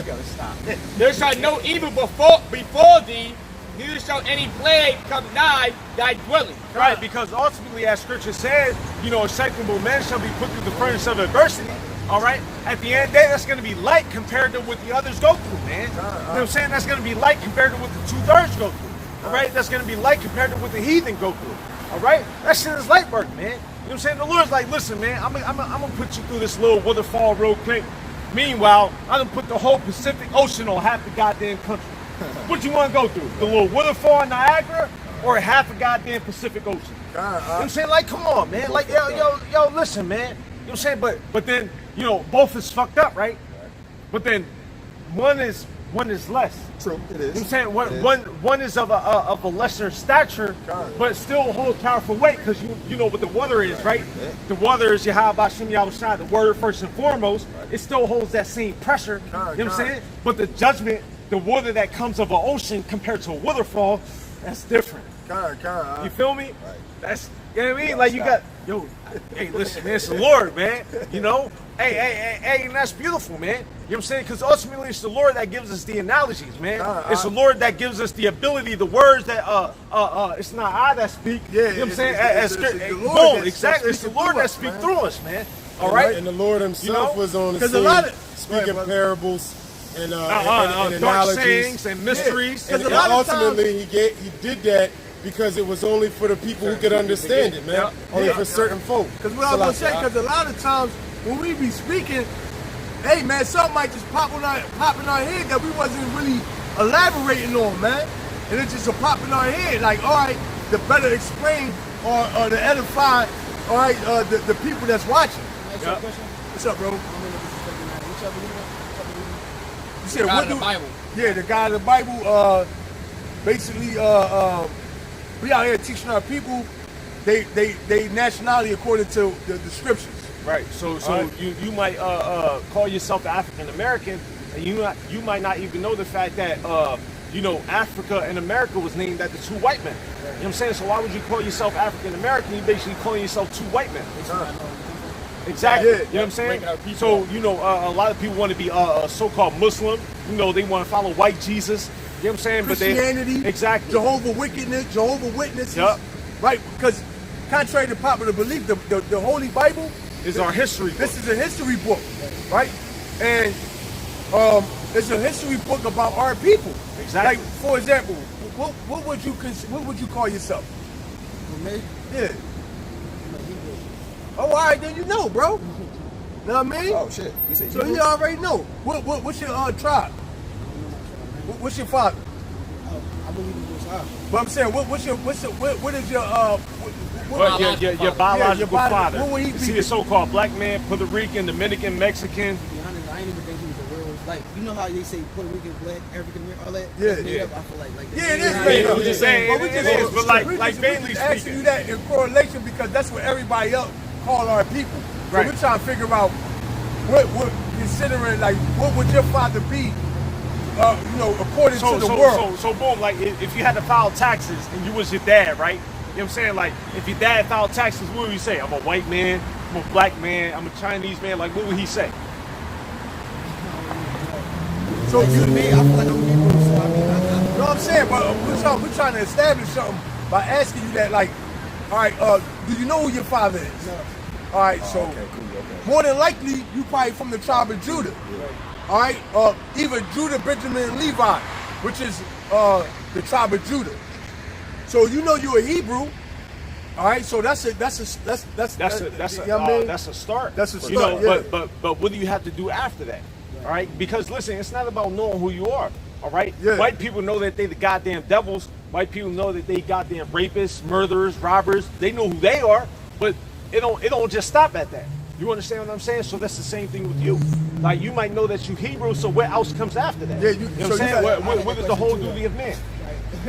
gotta stop. There shall no evil before thee, neither shall any plague come nigh thy dwelling. Right, because ultimately, as Scripture says, you know, acceptable men shall be put through the furnace of adversity. All right, at the end of the day, that's going to be light compared to what the others go through, man. You know what I'm saying? That's going to be light compared to what the 2/3 go through. All right, that's going to be light compared to what the heathen go through. All right, that shit is light work, man. You know what I'm saying? The Lord's like, listen, man, I'm gonna put you through this little waterfall real quick. Meanwhile, I'm gonna put the whole Pacific Ocean on half the goddamn country. What you want to go through? The little waterfall in Niagara or half a goddamn Pacific Ocean? You know what I'm saying? Like, come on, man. Like, yo, listen, man. You know what I'm saying? But then, you know, both is fucked up, right? But then one is less. True, it is. You know what I'm saying? One is of a lesser stature, but still holds powerful weight, because you know what the water is, right? The water is Yahweh Hashem Yahushua, the word first and foremost. It still holds that same pressure. You know what I'm saying? But the judgment, the water that comes of an ocean compared to a waterfall, that's different. You feel me? That's, you know what I mean? Like, you got, yo, hey, listen, man, it's the Lord, man. You know? Hey, and that's beautiful, man. You know what I'm saying? Because ultimately, it's the Lord that gives us the analogies, man. It's the Lord that gives us the ability, the words that, it's not I that speak. Yeah, you know what I'm saying? Boom, exactly. It's the Lord that speaks through us, man. All right? And the Lord himself was on the Because scene, a lot of speaking parables and dark analogies. sayings and mysteries. Yeah. And, a lot of ultimately, he did that because it was only for the people who could understand it, man. Only for certain folk. Because what I was gonna say, because a lot of times when we be speaking, hey man, something might just pop in our head that we wasn't really elaborating on, man. And it's just a pop in our head. Like, all right, to better explain or to edify, all right, the people that's watching. What's up, bro? You said God what of the do- Bible. Yeah, the God of the Bible. Basically, we out here teaching our people they nationality according to the scriptures. Right. So you might call yourself African American, and you might not even know the fact that you know, Africa and America was named after two white men. You know what I'm saying? So why would you call yourself African American? You're basically calling yourself two white men. Exactly. Yeah. You know what I'm saying? So, you know, a lot of people want to be so-called Muslim. You know, they want to follow white Jesus. You know what I'm saying? Christianity, but exactly. Jehovah Witnesses. Yep. Right, because contrary to popular belief, the Holy Bible Is our history book. This is a history book, right? And it's a history book about our people. Exactly. Like, for example, what would you call yourself? For me, Yeah. Oh, all right, then you know, bro. Know what I mean? Oh shit. You said So you already know. What's your tribe? What's your father? I believe in this house. But I'm saying, what is your But your biological body- father. what would he You be? see the so-called black man, Puerto Rican, Dominican, Mexican. To be honest, I ain't even think he was a real, like, you know how they say Puerto Rican, black, African, all that? Yeah. That's made up. I feel like Yeah, it is Yeah, made up. I'm just saying, But we it just- is, but like we mainly just asking speaking. you that in correlation because that's what everybody else call our people. So Right. we're trying to figure out what considering, like, what would your father be, you know, according to the world. So boom, like if you had to file taxes and you was your dad, right? You know what I'm saying? Like, if your dad filed taxes, what would you say? I'm a white man, I'm a black man, I'm a Chinese man. Like, what would he say? So Like, you to me, I feel like I'm Hebrew, so I mean, know what I'm saying? But we're trying to establish something by asking you that, like, all right, do you know who your father is? No. All right, so Okay, cool. Okay. more than likely, you probably from the tribe of Judah. All right, either Judah, Benjamin, and Levi, which is the tribe of Judah. So you know you're a Hebrew. All right, so that's a That's a you know what I mean? that's a start. That's a You know, start, yeah. but what do you have to do after that? All right, because listen, it's not about knowing who you are. All right, Yeah. white people know that they the goddamn devils. White people know that they goddamn rapists, murderers, robbers. They know who they are, but it don't just stop at that. You understand what I'm saying? So that's the same thing with you. Like you might know that you Hebrew, so what else comes after that? Yeah, you know what I'm saying? What is the whole duty of man?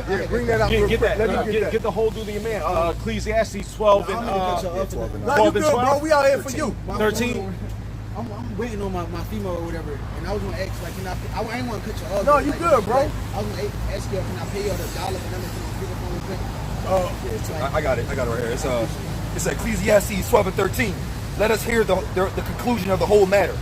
Yeah, bring that up. Get Let me that. get that. Get the whole duty of man. Ecclesiastes 12 and No, you 12 and good, bro. 12. We out here for you. 13. I'm waiting on my female or whatever, and I was gonna ask, like, can I ain't want to cut you off. No, you like, good, bro. Like, I was gonna ask you, can I pay you $1 for them to pick up on the thing? I got it right here. It's Ecclesiastes 12 and 13. Let us hear the conclusion of the whole matter.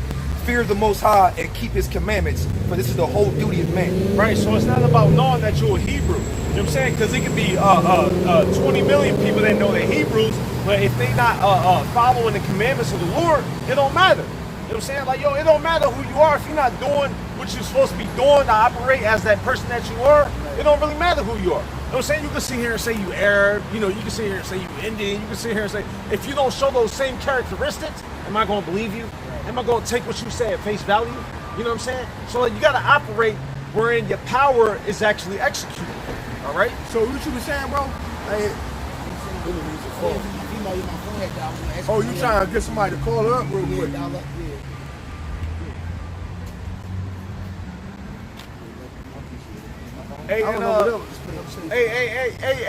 Fear the Most High and keep His commandments, for this is the whole duty of man. Right, so it's not about knowing that you're a Hebrew. You know what I'm saying? Because it could be 20 million people that know they're Hebrews, but if they not following the commandments of the Lord, it don't matter. You know what I'm saying? Like, yo, it don't matter who you are. If you're not doing what you're supposed to be doing to operate as that person that you are, it don't really matter who you are. You know what I'm saying? You can sit here and say you Arab, you can sit here and say you Indian, you can sit here and say, if you don't show those same characteristics, am I going to believe you? Am I going to take what you say at face value? You know what I'm saying? So like, you got to operate wherein your power is actually executed. All right? So what you was saying, bro? Oh, you trying to get somebody to call her up real quick? Hey,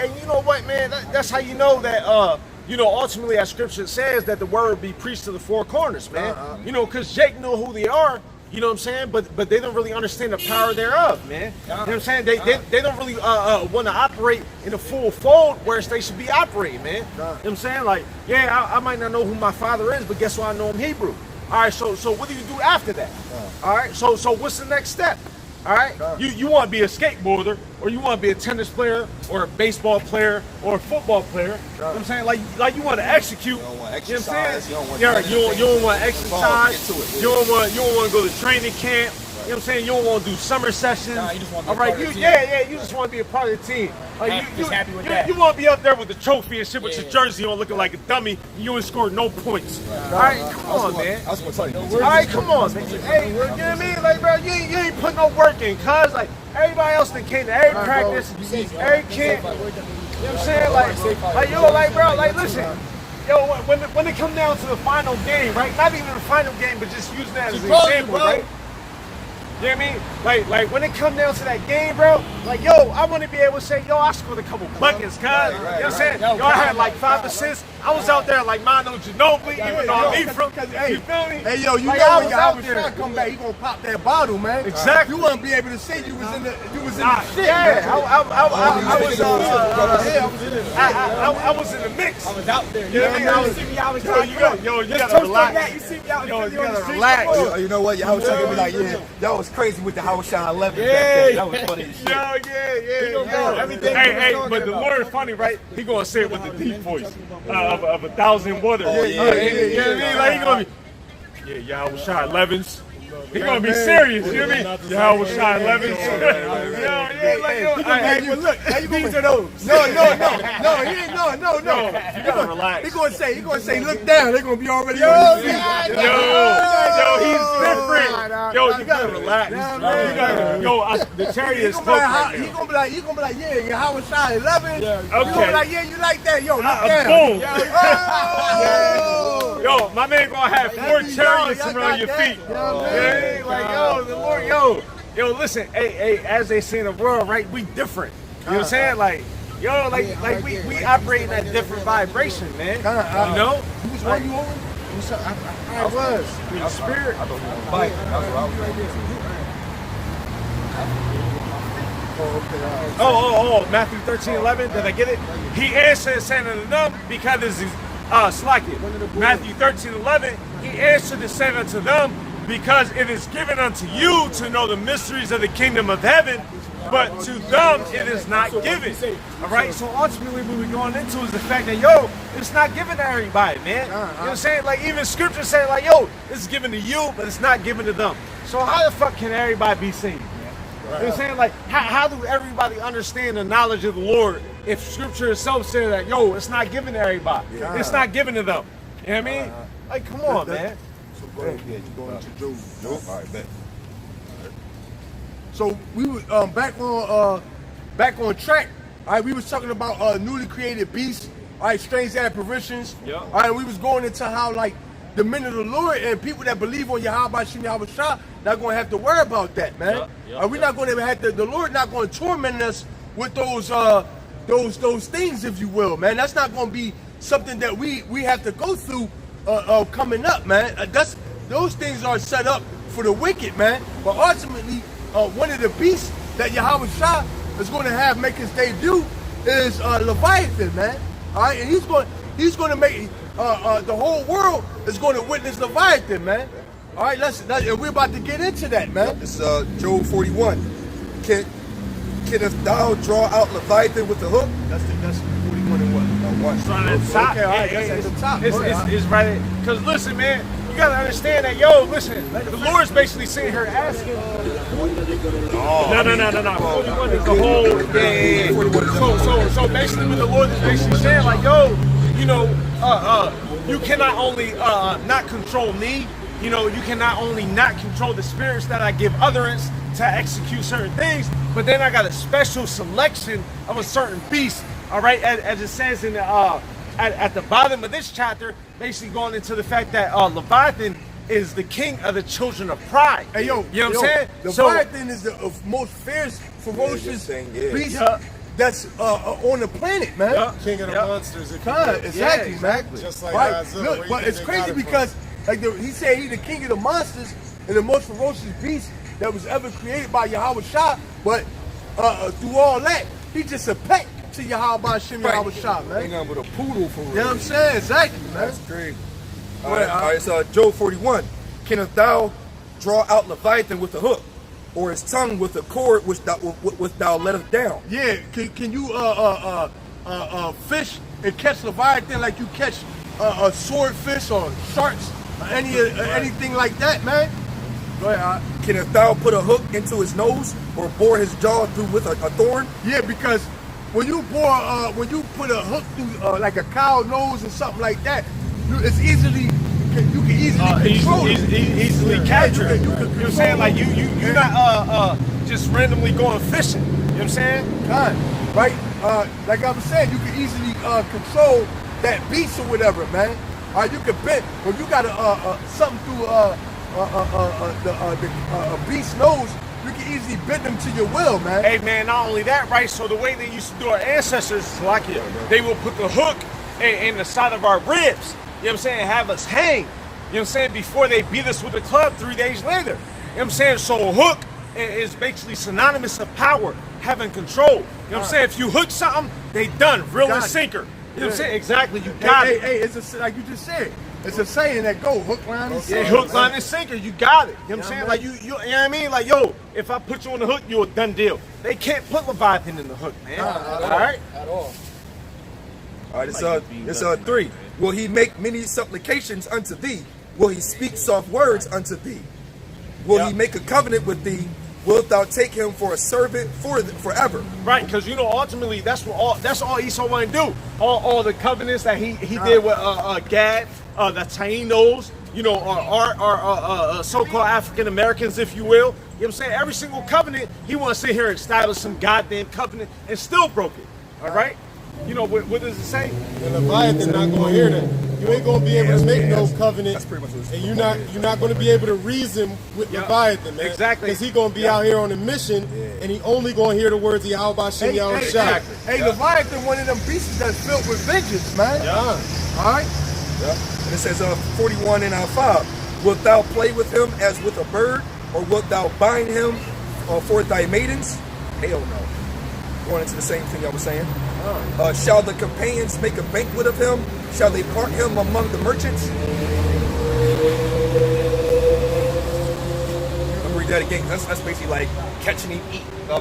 and you know what, man? That's how you know that, ultimately as scripture says that the word be preached to the four corners, man. Because Jake know who they are, you know what I'm saying? But they don't really understand the power thereof, man. You know what I'm saying? They don't really want to operate in a full fold where they should be operating, man. You know what I'm saying? Like, yeah, I might not know who my father is, but guess what? I know him Hebrew. All right, so what do you do after that? All right, so what's the next step? All right, you want to be a skateboarder, or you want to be a tennis player, or a baseball player, or a football player. You know what I'm saying? Like you want to execute. You don't want to exercise. You don't want to exercise. You don't want to go to training camp. You know what I'm saying? You don't want to do summer sessions. Nah, you just want to all be right, part of the team. you just want to be a part of the team. Like, Just happy with that. You want to be up there with the trophy and shit with your jersey on, looking like a dummy. You ain't scored no points. All right, come on, man. I was going to tell you. All right, come on, man. Hey, you know what I mean? Like, bro, you ain't putting no work in, cuz. Like, everybody else that came to every practice, every kid. You know what I'm saying? Like, bro, listen. Yo, when it come down to the final game, right? Not even the final game, but just using that as an example, right? You know what I mean? Like when it come down to that game, bro, like, yo, I want to be able to say, yo, I scored a couple buckets, cuz. You know what I'm saying? Yo, I had like 5 assists. I was out there like Manu Ginobili, even though I'm Ephraim. You feel me? Hey, yo, you Like, know I when was your out Howard there. Shot come back, he gonna pop that bottle, man. Exactly. You wouldn't be able to say you was in the shit, Yeah, man. I was in the mix. I was out there. You know what I mean? You see me out You gotta relax. You see me out Yo, you gotta the relax. You know what? Howard Shine gonna be like, yeah, that was crazy with the Howard Shine 11 back Yeah. then. That was funny as shit. Yeah. Everything Hey, we was but the talking Lord is funny, right? He gonna say it with the deep voice of 1,000 waters. Yeah. You know what I mean? Like, he gonna be, yeah, y'all shot 11s. He gonna be serious, you know what I mean? Y'all shot 11s. But look, these are those. No, he ain't, no. You gotta relax. He gonna say, look down. They gonna be already. Yo, he's different. Yo, you gotta relax. The chariot is close right He now. gonna be like, yeah, your Howard Shine 11. You gonna Okay. be like, yeah, you like that, yo, look down. Boom. Oh! Yo, my man gonna have 4 chariots y'all around got your that. feet. Yeah, Like, yo, the Lord, yo, listen, hey, as they say in the world, right? We different. You know what I'm saying? Like, yo, like we operate in that different vibration, man. You know? You was one you over? I was. In the spirit. Bike. That's what I was doing. Oh, Matthew 13:11. Did I get it? He answered, saying unto them, because this is Matthew 13:11. He answered and said unto them, because it is given unto you to know the mysteries of the kingdom of heaven, but to them it is not given. All right. So ultimately, what we're going into is the fact that, yo, it's not given to everybody, man. You know what I'm saying? Like, even scripture say, like, yo, this is given to you, but it's not given to them. So how the fuck can everybody be saved? You know what I'm saying? Like, how do everybody understand the knowledge of the Lord if scripture itself says that, yo, it's not given to everybody. It's not given to them. You know what I mean? Like, come on, man. So go ahead, you going to Joe. Nope. All right, bet. So we were back on track. All right, we was talking about newly created beasts. all right, strange apparitions. Yeah. All right, we was going into how like the men of the Lord and people that believe on Yahweh Shem Yahweh Shah not going to have to worry about that, man. We're not going to have to. The Lord not going to torment us with those things, if you will, man. That's not going to be something that we have to go through coming up, man. Those things are set up for the wicked, man. But ultimately, one of the beasts that Yahweh Shah is going to have make his debut is Leviathan, man. All right, and he's going to make the whole world is going to witness Leviathan, man. All right, and we're about to get into that, man. It's Job 41. Canst thou draw out Leviathan with the hook? That's 41 and what? It's on the top. Okay, all right, that's at the top. It's right there. Because listen, man, you got to understand that, yo, listen, the Lord's basically sitting here asking. No. 41 is the whole. Yeah. So basically what the Lord is basically saying, like, yo, you know, you cannot only not control me, you know, you can not only not control the spirits that I give utterance to execute certain things, but then I got a special selection of a certain beast, all right, as it says in the, at the bottom of this chapter, basically going into the fact that Leviathan is the king of the children of pride. Hey, yo, you know what I'm saying? Leviathan is the most fierce, ferocious beast that's on the planet, man. King of the monsters. Exactly, man. Just like right. Godzilla. Look, but it's crazy because like he said he's the king of the monsters and the most ferocious beast that was ever created by Yahweh Shah, but through all that, he's just a pet to Yahweh Shem Yahweh Shah, man. Ain't nothing but a poodle for real. You know what I'm saying? Exactly, man. That's crazy. All right, so Job 41. Canst thou draw out Leviathan with a hook, or his tongue with a cord which thou lettest down? Yeah, can you fish and catch Leviathan like you catch a swordfish or sharks or anything like that, man? Go ahead. Canst thou put a hook into his nose, or bore his jaw through with a thorn? Yeah, because when you put a hook through like a cow nose or something like that, you can easily control it. Easily capture it. You know what I'm saying? Like you're not just randomly going fishing. You know what I'm saying? Right? Like I was saying, you can easily control that beast or whatever, man. You can bend when you got something through the beast's nose. You can easily bend them to your will, man. Hey, man, not only that, right? So the way they used to do our ancestors, like it, they will put the hook in the side of our ribs. You know what I'm saying? Have us hang. You know what I'm saying? Before they beat us with a club 3 days later. You know what I'm saying? So a hook is basically synonymous of power, having control. You know what I'm saying? If you hook something, they done. Real and sinker. You know what I'm saying? Exactly. You got it. Hey, it's like you just said. It's a saying that go hook, line, and sinker. Yeah, hook, line, and sinker. You got it. You know what I'm saying? Like you know what I mean? Like, yo, if I put you on the hook, you're a done deal. They can't put Leviathan in the hook, man. All right? At all. All right, it's 3. Will he make many supplications unto thee? Will he speak soft words unto thee? Will he make a covenant with thee? Wilt thou take him for a servant forever? Right, because you know ultimately that's all Esau wanted to do. All the covenants that he did with Gad, the Taínos, you know, our so-called African Americans, if you will. You know what I'm saying? Every single covenant, he wants to sit here and establish some goddamn covenant and still broke it. All right? You know, what does it say? The Leviathan not going to hear that. You ain't going to be able to make no covenant, and you're not going to be able to reason with Leviathan, man. Exactly. Because he's going to be out here on a mission, and he only going to hear the words of Yahweh Shem Yahweh Shah. Hey, Leviathan, one of them beasts that's filled with vengeance, man. Yeah. All right? And it says 41 and 5. Wilt thou play with him as with a bird, or wilt thou bind him for thy maidens? Hell no. Going into the same thing I was saying. Shall the companions make a banquet of him? Shall they part him among the merchants? Let me read that again. That's basically like catching him,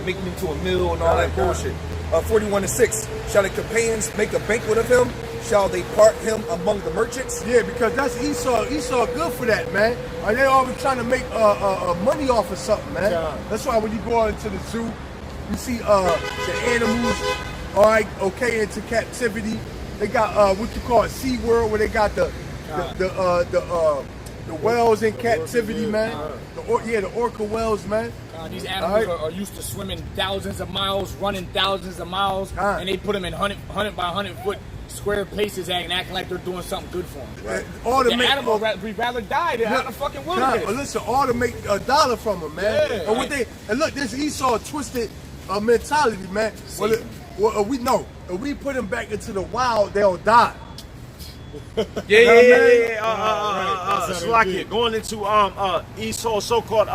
making him to a meal and all that bullshit. 41 and 6. Shall the companions make a banquet of him? Shall they part him among the merchants? Yeah, because that's Esau. Esau good for that, man. They always trying to make money off of something, man. That's why when you go out into the zoo, you see the animals, all right, into captivity. They got what you call Sea World, where they got the whales in captivity, man. The orca whales, man. These animals are used to swimming thousands of miles, running thousands of miles, and they put them in 100 by 100 foot square places and acting like they're doing something good for them. Right. All to The make animal we'd rather die than out of fucking wilderness. listen, all to make $1 from them, man. Yeah. And what and look, this Esau twisted mentality, man. We know if we put them back into the wild, they'll die. Slacky, going into Esau's so-called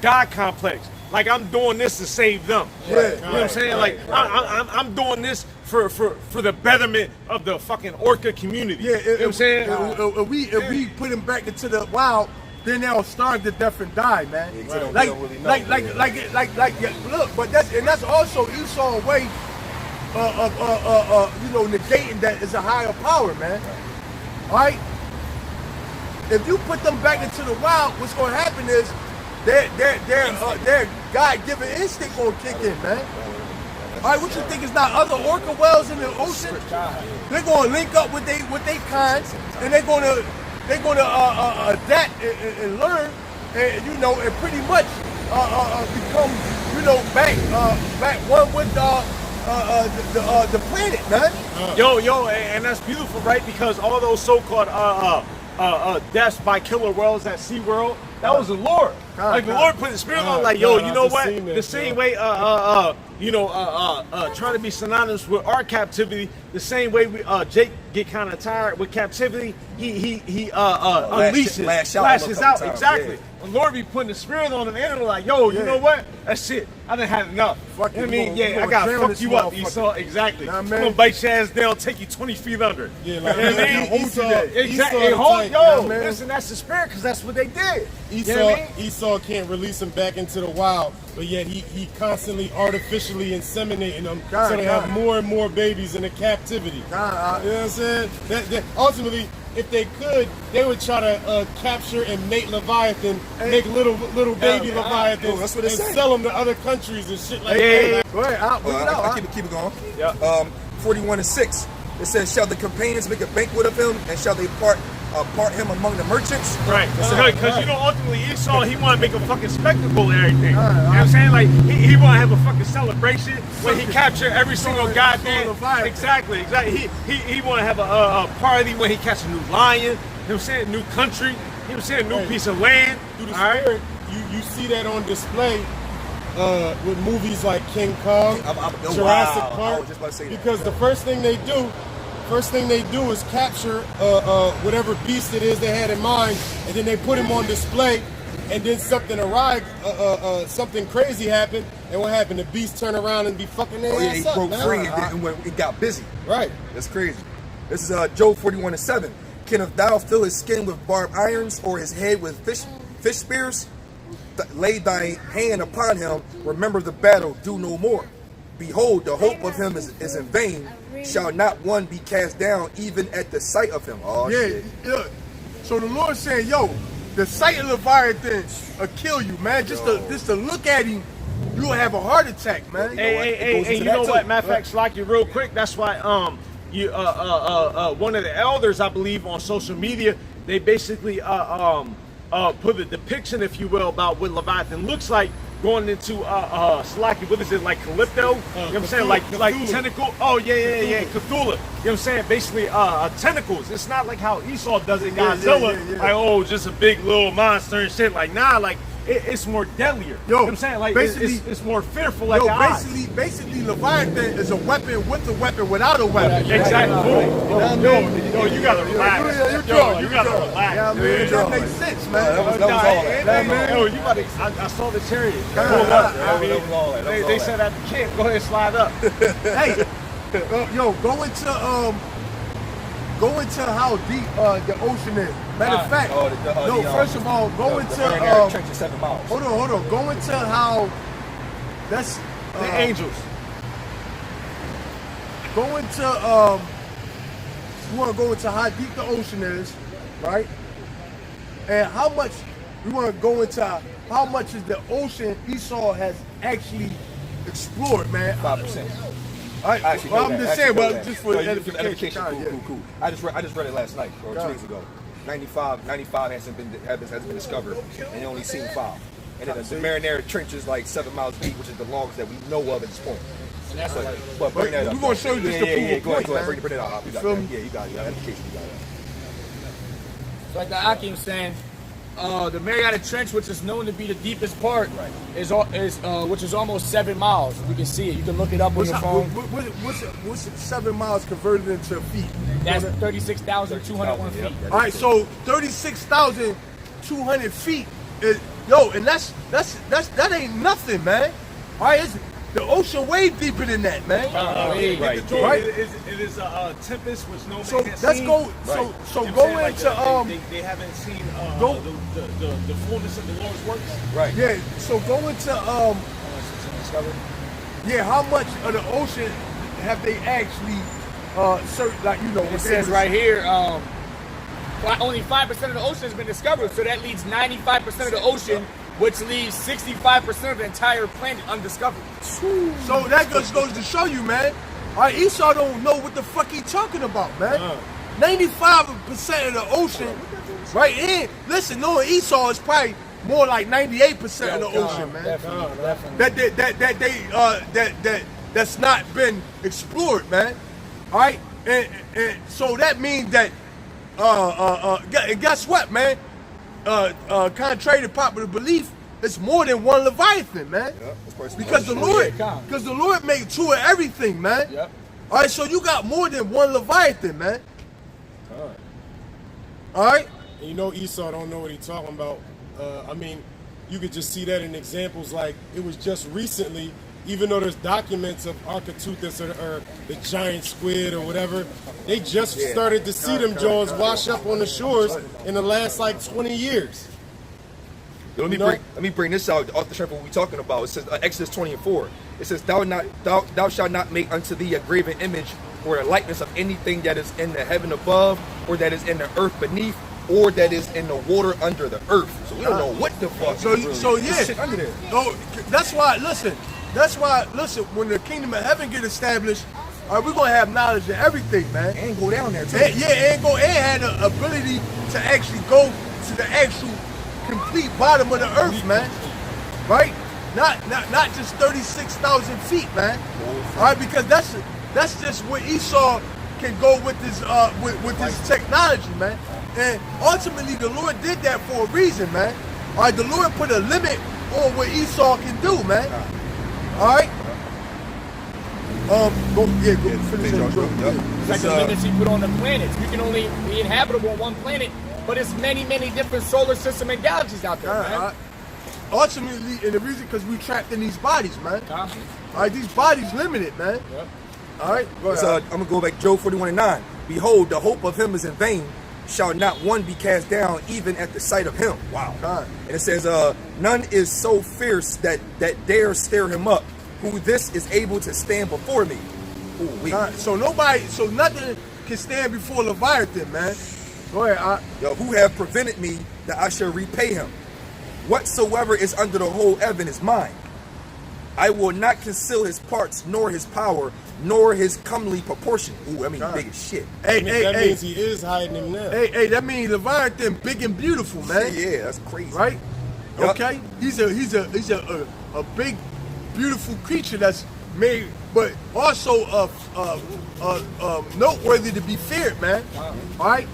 God complex. Like, I'm doing this to save them. Yeah. You know what I'm saying? Like, I'm doing this for the betterment of the fucking orca community. Yeah, you know what I'm saying? If we put them back into the wild, then they'll starve to death and die, man. Right. Like, They don't really know. look, but that's also Esau's way of negating that is a higher power, man. All right. If you put them back into the wild, what's going to happen is their God-given instinct going to kick in, man. All right, what you think is not other orca whales in the ocean? They're going to link up with they kind, and they're going to adapt and learn, and and pretty much become back one with the planet, man. Yo, and that's beautiful, right? Because all those so-called deaths by killer whales at SeaWorld, that was the Lord. Like, the Lord put the spirit on, like, yo, you know what? The same way, trying to be synonymous with our captivity, the same way Jake get kind of tired with captivity, he unleashes, lashes out. Exactly. Yeah. The Lord be putting the spirit on him, and they're like, yo, you know what? That's it. I done had enough. Fuck You know what I you, mean? you Yeah, gonna I gotta drown fuck this you up, motherfucker. Esau. Exactly. Nah, I'm man. gonna bite your ass down, take you 20 feet under. Yeah, like, You know what I mean? Exactly. Esau Hold, type, yo, man. listen, that's the spirit, because that's what they did. Esau, You know what I mean? Esau can't release them back into the wild, but yet he constantly artificially inseminating them so they have more and more babies in the captivity. You know what I'm saying? That ultimately, if they could, they would try to capture and mate Leviathan, make little baby Leviathans, that's what it and say. sell them to other countries and shit like Yeah. that. Go ahead, I'll keep it going. Yeah. 41:6. It says, "Shall the companions make a banquet of him, and shall they part him among the merchants?" Right, because ultimately Esau, he want to make a fucking spectacle and everything. You know what I'm saying? Like, he want to have a fucking celebration when he capture every single goddamn. Exactly. He want to have a party when he catch a new lion. You know what I'm saying? New country. You know what I'm saying? New piece of land. Through the All right? spirit, you see that on display with movies like King Kong, Jurassic I Park, was just about to say that. because the first thing they do is capture whatever beast it is they had in mind, and then they put him on display, and then something crazy happened, and what happened? The beast turned around and be fucking their Oh yeah, ass he up, broke man. free and when it got busy. Right. That's crazy. This is Job 41:7. "Can thou fill his skin with barbed irons, or his head with fish spears? Lay thy hand upon him. Remember the battle. Do no more. Behold, the hope of him is in vain. Shall not one be cast down even at the sight of him?" Oh shit. Yeah. So the Lord's saying, yo, the sight of Leviathan will kill you, man. Just to look at him, you'll have a heart attack, man. Hey, you know what? Matter of fact, Slacky, real quick, that's why one of the elders, I believe, on social media, they basically put a depiction, if you will, about what Leviathan looks like going into Slacky. What is it, like Calypto? You know what I'm saying? Like tentacle. Oh yeah, Cthulhu. You know what I'm saying? Basically tentacles. It's not like how Esau does it, Godzilla. Yeah. Like, just a big little monster and shit. Like, nah, like it's more deadlier. You know what I'm saying? Like, it's more fearful. Like, basically, Leviathan is a weapon with a weapon without a weapon. Exactly. Yo, you gotta relax. You gotta relax. Yeah, man, that makes sense, man. That was all that. Yo, you gotta. I saw the chariot. Pull up. That was all that. They said at the camp, go ahead and slide up. Hey, go into how deep the ocean is. Matter of fact, first of all, go into trench is 7 miles. Hold on. Go into how that's The angels. Go into you want to go into how deep the ocean is, right? And how much we want to go into how much is the ocean Esau has actually explored, man. 5%. Right, Actually, well, know I'm that. just Actually saying, know well, that. just for No, edification. Cool. I just read it last night or 2 days ago. 95 hasn't been discovered, and they only seen 5. And then the Marinara Trench is like 7 miles deep, which is the longest that we know of at this point. And that's like, But bring that up. We're gonna show you just to prove a Go ahead, point, man. bring it out. You got Feel that. me? Yeah, you got it. You got it. You got it. so like the Akim saying, the Mariana Trench, which is known to be the deepest part, is which is almost 7 miles. You can see it. You can look it up on your phone. What's 7 miles converted into feet? That's 36,201 feet. All right, so 36,200 feet is and that ain't nothing, man. All right, the ocean way deeper than that, man. Right. It is a tempest which no man So has let's seen. go. Right. So You know what I'm go saying? Like into they haven't seen go- the fullness of the Lord's works. Right. yeah. So go into yeah. How much of the ocean have they actually certain, like, you know? It says right here, only 5% of the ocean has been discovered, so that leaves 95% of the ocean, which leaves 65% of the entire planet undiscovered. So that just goes to show you, man. All right, Esau don't know what the fuck he talking about, man. 95% of the ocean, right in. Listen, knowing Esau is probably more like 98% of the ocean, man. Definitely. That's not been explored, man. All right, and so that means that and guess what, man? Contrary to popular belief, it's more than one Leviathan, man. Because the Lord made two of everything, man. Yep. All right, so you got more than one Leviathan, man. All right. And you know Esau don't know what he's talking about. I mean, you could just see that in examples like it was just recently, even though there's documents of Architeuthis or the giant squid or whatever, they just started to see them jaws wash up on the shores in the last like 20 years. Let me bring this out off the strength of what we're talking about. It says Exodus 20:4. It says, "Thou shalt not make unto thee a graven image or a likeness of anything that is in the heaven above, or that is in the earth beneath, or that is in the water under the earth." So we don't know what the fuck. So There's shit under there. No, that's why. Listen, when the kingdom of heaven get established, we're gonna have knowledge of everything, man. And go down there too. And have the ability to actually go to the actual complete bottom of the earth, man. Right? Not just 36,000 feet, man. All right, because that's just where Esau can go with this with this technology, man. And ultimately, the Lord did that for a reason, man. All right, the Lord put a limit on what Esau can do, man. All right. Go finish your joke. It's like the limits he put on the planets. We can only be inhabitable on one planet, but it's many, many different solar system and galaxies out there, man. Ultimately, and the reason because we trapped in these bodies, man. All right, these bodies limited, man. Yep. All right, go ahead. I'm gonna go back. Job 41:9. Behold, the hope of him is in vain. Shall not one be cast down, even at the sight of him? Wow. And it says, none is so fierce that dare stir him up. Who this is able to stand before me? So nothing can stand before Leviathan, man. Go ahead. Who have prevented me that I shall repay him? Whatsoever is under the whole heaven is mine. I will not conceal his parts, nor his power, nor his comely proportion. Ooh, I mean, big as shit. That means he is hiding him now. That means Leviathan big and beautiful, man. Yeah, that's crazy. Right? Yep. Okay? He's a big, beautiful creature that's made, but also noteworthy to be feared, man. All right?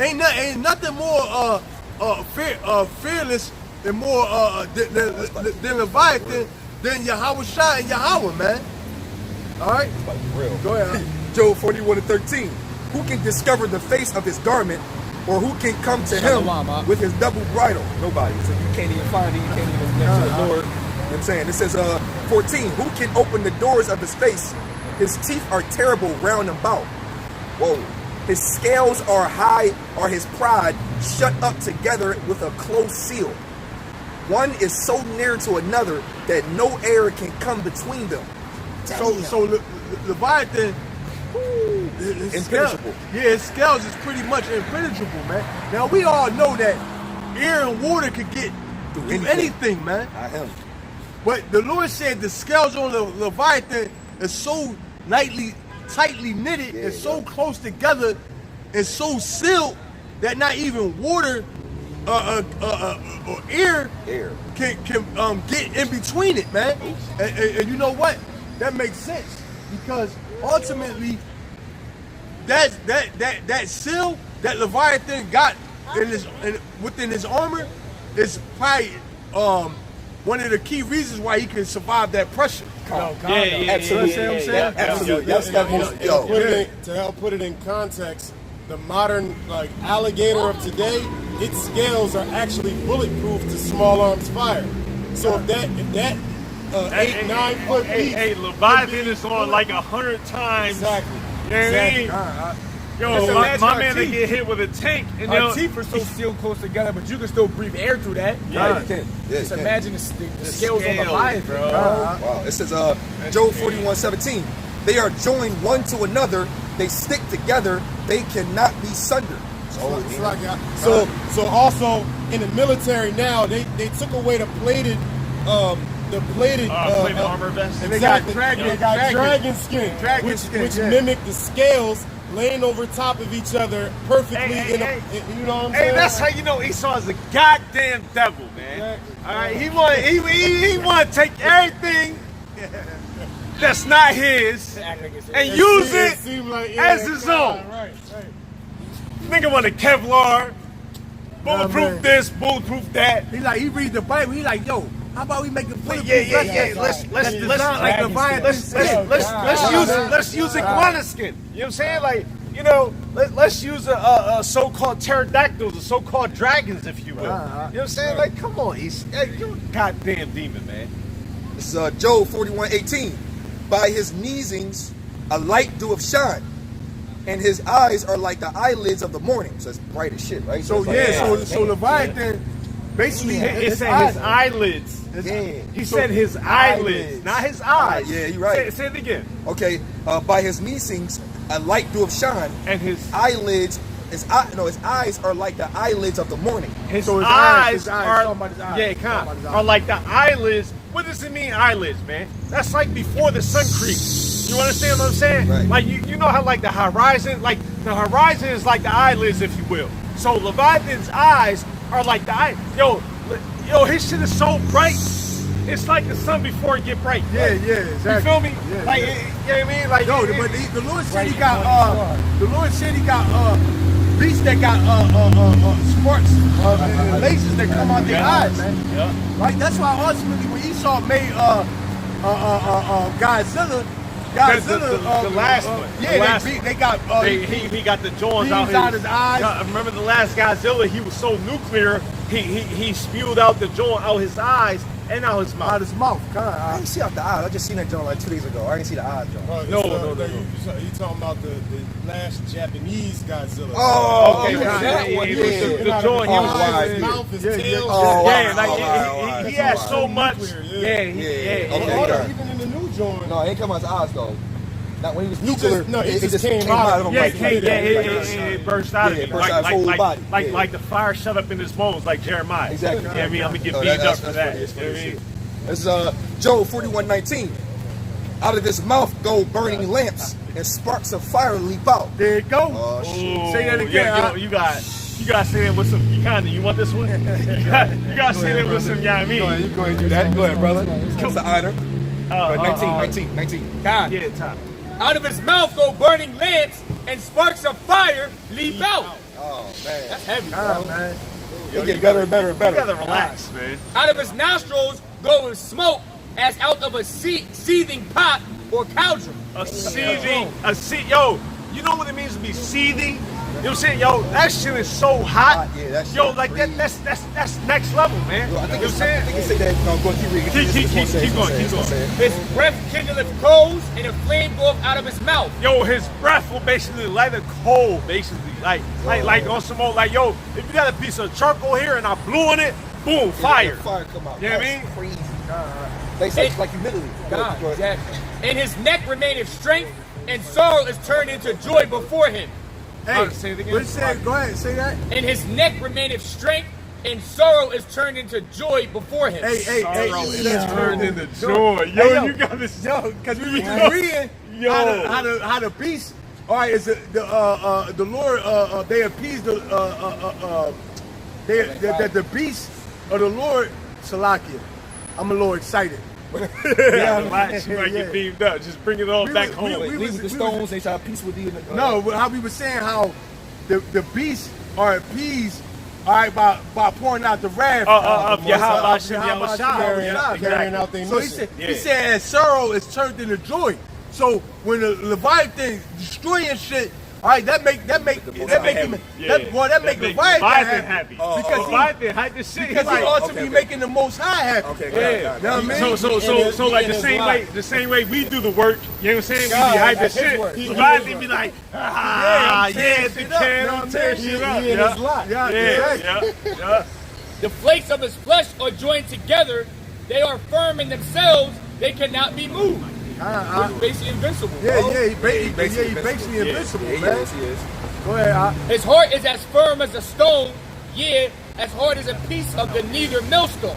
Ain't nothing more fearless and more than Leviathan than Yahweh Shah and Yahweh, man. All right? Real. Go ahead. Job 41:13. Who can discover the face of his garment, or who can come to him with his double bridle? Nobody. So you can't even find it. You can't even connect to the Lord. You know what I'm saying? It says 14. Who can open the doors of his face? His teeth are terrible round about. Whoa. His scales are high, or his pride shut up together with a close seal. One is so near to another that no air can come between them. So Leviathan, Impenetrable. His scales is pretty much impenetrable, man. Now we all know that air and water could get through anything, man. Not him. But the Lord said the scales on the Leviathan is so tightly knitted and so close together and so sealed that not even water or air can get in between it, man. And you know what? that makes sense because ultimately that seal that Leviathan got within his armor is probably one of the key reasons why he can survive that pressure. Absolutely. Absolutely. That's that most, To help put it in context, the modern like alligator of today, its scales are actually bulletproof to small arms fire. So if that 8-9 foot beast, Hey, Leviathan is on like 100 times. exactly. You know what I mean? Yo, Just my imagine our man they teeth. get hit with a tank, and Our teeth are so still close together, but you can still breathe air through that. Yeah, you can. Yeah, you Just can. imagine the scales on the scales, Leviathan, bro. bro. Wow. It says Job 41:17. They are joined one to another. They stick together. They cannot be sundered. It's like, so also in the military now they took away the plated plated armor vest. And they got exactly. dragon, dragon skin, Dragon skin, which yeah. mimic the scales laying over top of each other perfectly. Hey, you know what I'm Hey, saying? that's how you know Esau is a goddamn devil, man. All right, he want to take everything that's not his and use it as his own. Right. Nigga want a Kevlar, bulletproof man. this, bulletproof that. He reads the Bible. He like, yo, how about we make a bulletproof Yeah. vest? Let's design like Leviathan. let's use iguana skin. You know what I'm saying? Like, you know, let's use a so-called pterodactyls, a so-called dragons, if you will. You know what I'm saying? Like, come on, you're a goddamn demon, man. This is Job 41:18. By his sneezings, a light doeth shine, and his eyes are like the eyelids of the morning. So it's bright as shit, right? So it's like, so Leviathan basically It said his eyelids. Yeah. He said his eyelids, not his eyes. Yeah, you're right. Say it again. Okay, by his sneezings, a light doeth shine, And his eyelids. His eyes are like the eyelids of the morning. his So his eyes eyes, are talking about his eyes, yeah, talking about kind his of, eyes. are like the eyelids. What does it mean, eyelids, man? That's like before the sun creeps. You understand what I'm saying? Right. Like you know how like the horizon is like the eyelids, if you will. So Leviathan's eyes are like the eye. Yo, his shit is so bright. It's like the sun before it get bright. Yeah, exactly. You feel me? Yeah, Like, yeah. you know what I mean? Like, Yo, but the Lord said he got beasts that got sparks and lasers that come out their eyes. Yeah. Right? That's why ultimately when Esau made Godzilla, the last one. Yeah, The last they got he got the joints beams out his eyes. Yeah, remember the last Godzilla? He was so nuclear. He spewed out the joint out his eyes and out his mouth. out his mouth. I didn't see out the eyes. I just seen that joint like 2 days ago. I didn't see the eyes joint. No. You talking about the last Japanese Godzilla? Oh, Okay, okay. that one, the joint. He Oh, was wow. His mouth, his tail. Oh, yeah, wow, like wow. he had so much. Nuclear, Yeah, Okay, Hold got on, it. even in the new joint. No, it ain't come out his eyes though. Not when he was He nuclear. just- no, it just came out out of him. Yeah, like, it burst out of Yeah, him. it burst out of his whole body. Yeah. Like the fire shut up in his bones, like Jeremiah. Exactly. You know what I mean? I'm gonna get No, beat up that's for funny. that. It's You know what I funny mean? This is Job 41:19. Out of his mouth go burning lamps, and sparks of fire leap out. There you go. Oh shit! Ooh, Say that again, yeah, huh? You got to say that with some. You want this one? You got to say that with some. You know what I mean? You go ahead and do that. Go ahead, brother. It's an honor. 19. God, yeah, top. Out of his mouth go burning lamps, and sparks of fire leap out. Oh man, That's heavy, Ah, bro. man. it get better and better and You better. gotta relax, man. Out of his nostrils go smoke as out of a seething pot or cauldron. Yo, you know what it means to be seething? You know what I'm saying? Yo, that shit is so hot. Yeah, that shit Yo, is like crazy. that's next level, man. Yo, I You think know what I'm it's, I saying? think it say that. No, go keep reading. Keep going. His breath kindleth coals, and a flame goeth out of his mouth. Yo, his breath will basically light a coal, basically. Like on some old, like, yo, if you got a piece of charcoal here and I blew on it, boom, fire. Fire come out. You know what I That's mean? Crazy. They say it's like humidity. God, Go ahead. exactly. In his neck remaineth strength, and sorrow is turned into joy before him. Hey, say it again. what you said? Go ahead, say that. In his neck remaineth strength, and sorrow is turned into joy before him. Hey, Sorrow is let's turned go. into joy. Yo, Hey, yo. you got this. Yo, because we was Yo. reading Yo. how the beast. All right, is the Lord? They appeased the beast of the Lord. Salakia. I'm a little excited. Yeah, relax. You might get beamed up. Just bring it all back home. Leave with the stones. They try to peace with you. No, how we were saying how the beasts are appeased, all right, by pouring out the wrath of Yahweh of Shem Yahweh Yahushua. Shem. Carrying out their So mission. he said, as sorrow is turned into joy. So when the Leviathan destroying shit, all right, that make him Leviathan happy. Because Leviathan hype this shit. because he also be making the Most High happy. Okay, Yeah. You know what I mean? So like the same way we do the work, you know what I'm saying? We be hype this shit. Leviathan be like, the can, I'm tear shit up. He in his lot. Yeah. The flakes of his flesh are joined together. They are firm in themselves. They cannot be moved. He's basically invincible. Yeah, bro. he basically invincible, He man. is. Go ahead, His heart is as firm as a stone, as hard as a piece of the nether millstone.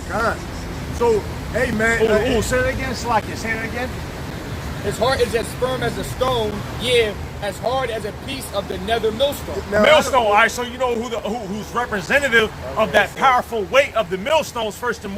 God. So, hey, man. Say it again, Slacky. Say it again. His heart is as firm as a stone, as hard as a piece of the nether millstone. now, Millstone. All right, so you know who's representative of that powerful weight of the millstones. First and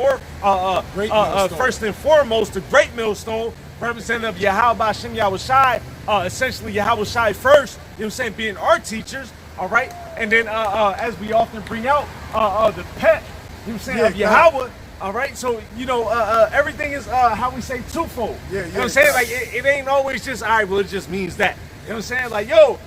foremost, the great millstone, representative of Yahweh Shem Yahushai, essentially Yahushai first. You know what I'm saying? Being our teachers. All right, and then as we often bring out, the pet. You know what I'm saying? Of Yahweh. All right, so you know everything is how we say twofold. You know what I'm saying? Like it ain't always just all right. Well, it just means that. You know what I'm saying? Like yo,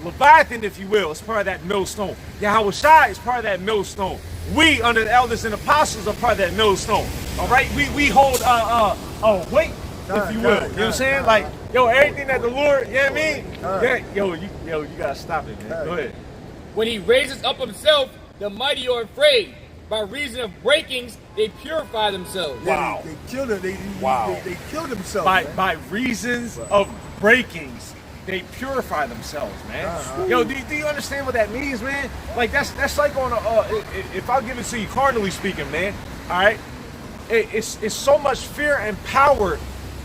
Leviathan, if you will, is part of that millstone. Yahweh Shai is part of that millstone. We, under the elders and apostles, are part of that millstone. All right, we hold a weight, if you will. You know what I'm saying? Like yo, everything that the Lord, you know what I mean? You gotta stop it, man. Go ahead. When he raises up himself, the mighty are afraid. By reason of breakings, they purify themselves. Wow. They killed him. They killed themselves. By reasons of breakings, they purify themselves, man. Yo, do you understand what that means, man? Like that's like on if I'll give it to you carnally speaking, man. All right, it's so much fear and power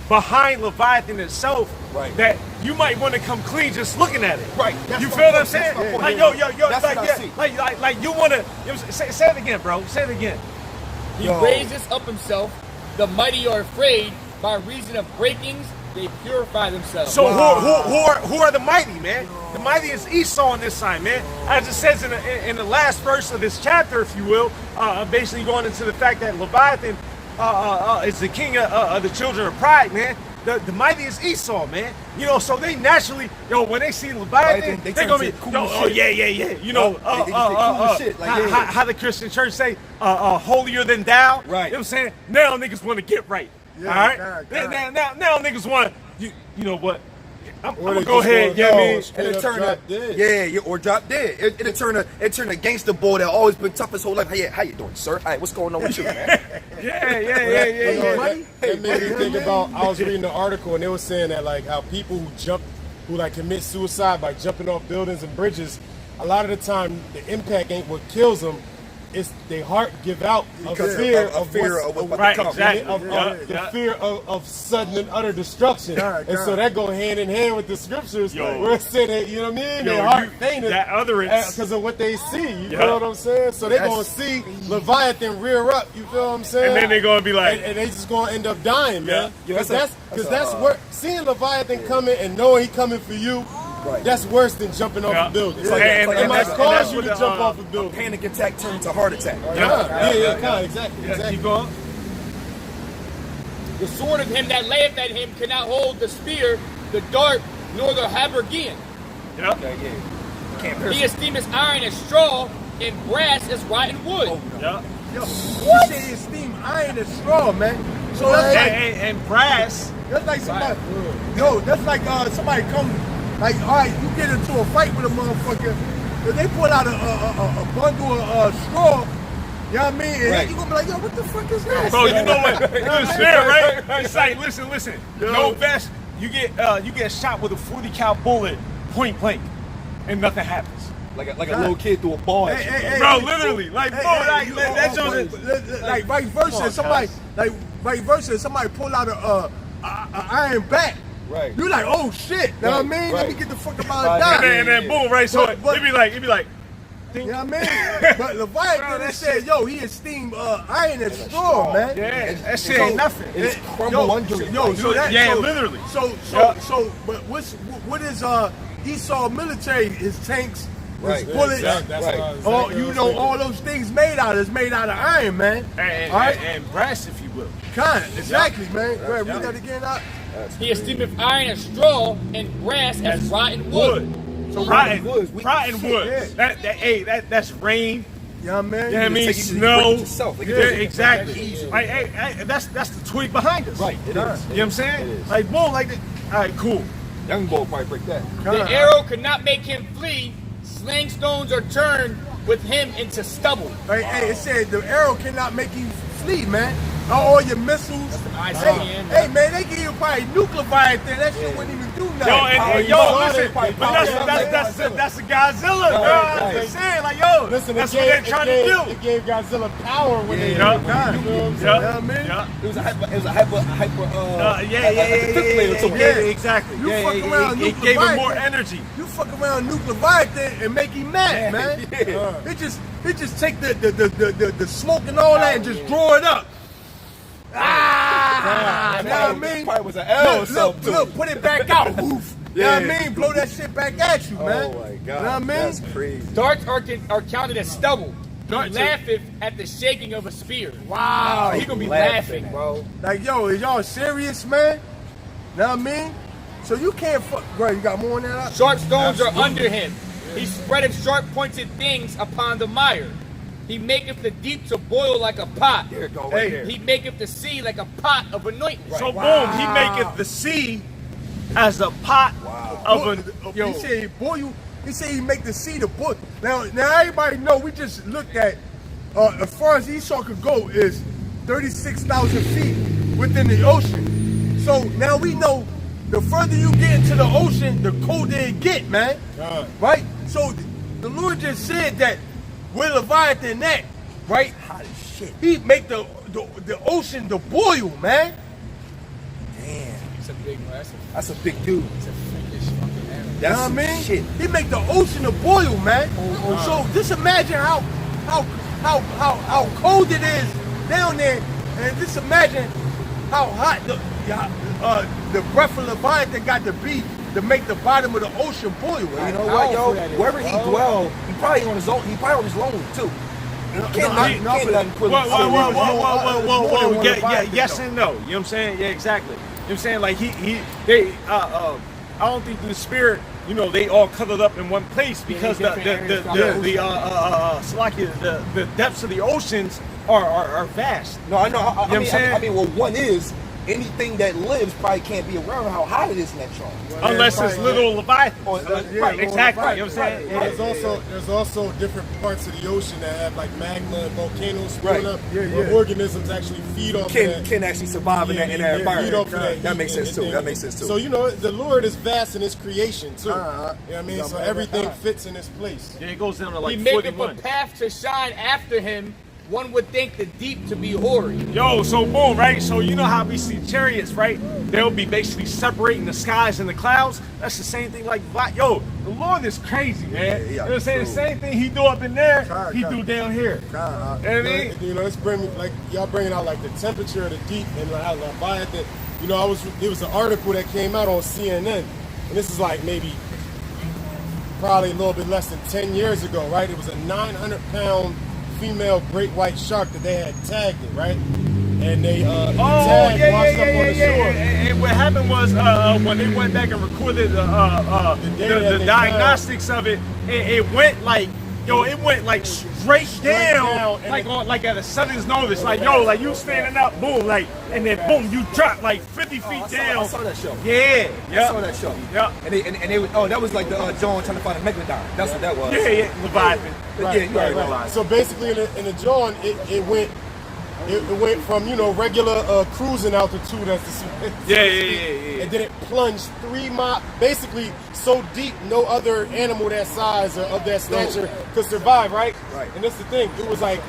behind Leviathan itself, Right. that you might want to come clean just looking at it. Right. You feel what I'm saying? That's my point. Like yo, That's what I see. like you want to say it again, bro. Say it again. He raises up himself, the mighty are afraid. By reason of breakings, they purify themselves. So who are the mighty, man? The mighty is Esau on this side, man. As it says in the last verse of this chapter, if you will, basically going into the fact that Leviathan is the king of the children of pride, man. The mighty is Esau, man. You know, so they naturally, when they see Leviathan, They they're gonna be, turn to cool shit. yeah. You know, They cool shit, like, how the Christian church say, holier than thou. Right. You know what I'm saying? Now niggas want to get right. Yeah, all right. God. Now niggas want to. You know what? I'm Or gonna they go just ahead. gonna Yeah, go man. straight And it up turn drop dead. or drop dead. It'll turn a gangster boy that always been tough his whole life. Hey, how you doing, sir? Hey, what's going on with you, man? Yeah. That made me think about, I was reading the article and they were saying that like how people who like commit suicide by jumping off buildings and bridges, a lot of the time the impact ain't what kills them, it's their heart give out of Because fear of what's about Right, to come. exactly. the fear of sudden and utter destruction. God, And so God. that go hand in hand with the scriptures Yo. where it said that, you know what I mean? Yo, Their heart you- fainted that utterance. because of what they see. You Yeah. feel what I'm saying? So they That's- gonna see Leviathan rear up, you feel what I'm saying? And then they gonna be like, and they just gonna end up dying, man. Yeah, Because that's that's where seeing Leviathan coming and knowing he coming for you, Right. that's worse than jumping off Yeah. a building. It's like- it and might that's- cause you to what jump the, off a building. Panic attack turned to heart attack. Exactly. keep going. The sword of him that layeth at him cannot hold the spear, the dart, nor the habergeon. Yeah. Okay, yeah. Can't pierce He esteemeth iron as straw, and brass as rotten wood. Yeah. Yo, you say you esteem iron and straw, man. So that's like And brass. that's like somebody. Yo, that's like somebody come. Like, all right, you get into a fight with a motherfucker. If they pull out a bundle of straw, you know what I mean? And Right. you gonna be like, yo, what the fuck is that? Bro, you know what? It's fair, right? It's like, listen. No vest. You get shot with a 40 cal bullet, point blank, and nothing happens. like a little kid through a ball. at you. Hey, Bro, literally, like, bro, like, that Jones. like vice versa. Somebody pull out a iron bat. Right. You like, oh shit. Know what I mean? Let me right. get the fuck up out Right. of And that. then boom, right? So But- it'd be like, think. You know what I mean? But Leviathan that said, yo, he esteemed iron as straw, man. Yeah, that shit ain't nothing. It's crumble under it. Literally. But what is Esau military? His tanks, Right. his bullets, all those things made out of iron, man. And brass, if you will. Exactly, man. Go ahead, read that again out. He esteemeth iron as straw and brass as rotten wood. So Rotten wood. wood. Yeah. That's rain. You know what I mean? You know what I mean? take it to the Snow. break yourself. Like, Yeah, exactly. Like, hey, that's the twig behind us. Right, it is. You know what I'm saying? It is. Like, boom, like that. All right, cool. Young boy probably break that. The arrow could not make him flee. Sling stones are turned with him into stubble. Hey, it said the arrow cannot make you flee, man. All your missiles. Hey, man, they give you probably nuclear Leviathan. That shit wouldn't even do nothing. Listen, but that's a Godzilla, bro. I'm saying, like, yo, Listen, that's what they're trying to do. It gave Godzilla power when they Yeah. you know what I'm saying? You know what I mean? Yeah. It was a hyper Exactly. You fuck around It nuclear gave him more Leviathan. energy. You fuck around nuclear Leviathan and make him mad, man. It just take the smoke and all that and just draw it up. You know what I mean? Probably was an L or something. Look, put it back out. Oof. You know what I mean? Blow that shit back at you, man. Oh my God. You know what I mean? That's crazy. Darts are counted as stubble. He Darts are- laugheth at the shaking of a spear. Wow. He gonna be laughing. bro. Like, yo, is y'all serious, man? Know what I mean? So you can't fuck. Bro, you got more on that? Sharp stones are under him. He spreadeth sharp pointed things upon the mire. He maketh the deep to boil like a pot. There it go, Hey. right there. He maketh the sea like a pot of anointment. So boom, he maketh the sea as a pot of a He said he boil you. He said he make the sea to boil. Now everybody know we just looked at as far as Esau could go is 36,000 feet within the ocean. So now we know the further you get into the ocean, the colder it get, man. Right? So the Lord just said that where Leviathan at, right? Hot as shit. He make the ocean to boil, man. Damn. It's a big one. That's a big dude. It's a freakish fucking arrow. You That's know what I some mean? shit. He make the ocean to boil, man. So just imagine how cold it is down there, and just imagine how hot the breath of Leviathan got to be to make the bottom of the ocean boil. You know what, yo? Wherever he dwell, he probably on his own. He probably on his own too. Whoa. Yes and no. You know what I'm saying? Yeah, exactly. You know what I'm saying? Like I don't think the spirit, you know, they all cuddled up in one place because the depths of the oceans are vast. No, I know. You know what I'm saying? I mean, well, one is anything that lives probably can't be around how hot it is in that joint. Unless it's little Leviathan. Right, Exactly. You know what I'm saying? There's also different parts of the ocean that have like magma and volcanoes spring Right. up where organisms actually feed off of that. Can actually survive in that They feed off environment. of that That heat makes and sense too. then- That makes sense too. So you know the Lord is vast in His creation too. You know what I mean? So everything fits in its place. Yeah, it goes down to like He maketh a 41. path to shine after him. One would think the deep to be hoary. Yo, so boom, right? So you know how we see chariots, right? They'll be basically separating the skies and the clouds. That's the same thing like, yo, the Lord is crazy, man. You know what I'm saying? The same thing he do up in there, he do down here. You know what I mean? You know, it's bringing like y'all bringing out like the temperature of the deep and like how Leviathan. You know, it was an article that came out on CNN, and this is like maybe probably a little bit less than 10 years ago, right? It was a 900-pound female great white shark that they had tagged it, right? And they Oh, tagged washed up on the shore. And what happened was when they went back and recorded the diagnostics of it, it went like, yo, it went like straight down, like at a sudden notice, like, yo, like you standing up, boom, like, and then boom, you drop like 50 feet down. I saw that show. Yeah, I saw that show. Yeah. And they that was like the John trying to find a megalodon. That's what that was. Yeah, Leviathan. Yeah, you already realized. So basically, in the John, it went from regular cruising altitude as the Yeah. and then it plunged 3 miles, basically so deep no other animal that size or of that stature could survive, right? Right. And that's the thing. It was like,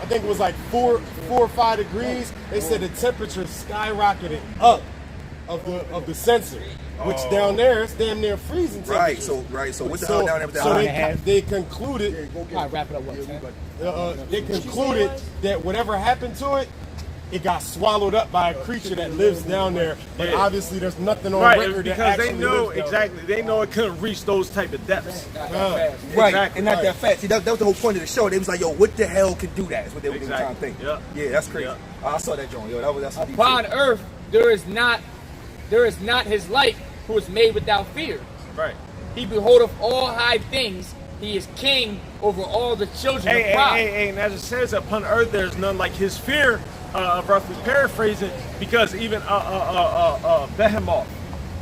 I think it was like 4 or 5 degrees. They said the temperature skyrocketed up. of the sensor, which down there it's damn near freezing temperature. Right. So what the hell down there with that? So they concluded. All right, wrap it up. What? They concluded that whatever happened to it, it got swallowed up by a creature that lives down there. But obviously, there's nothing on record that because actually they know lives down exactly. They know it couldn't reach those type of depths. Right, Exactly, and not right. that fast. See, that was the whole point of the show. They was like, yo, what the hell can do that? Is what they were Exactly. trying to think. Yeah. Yeah, that's crazy. I saw that, John. Yo, that's deep. Upon earth, there is not his like who is made without fear. Right. He beholdeth all high things. He is king over all the children of pride. Hey, and as it says, upon earth there's none like his fear. Roughly paraphrasing, because even Behemoth,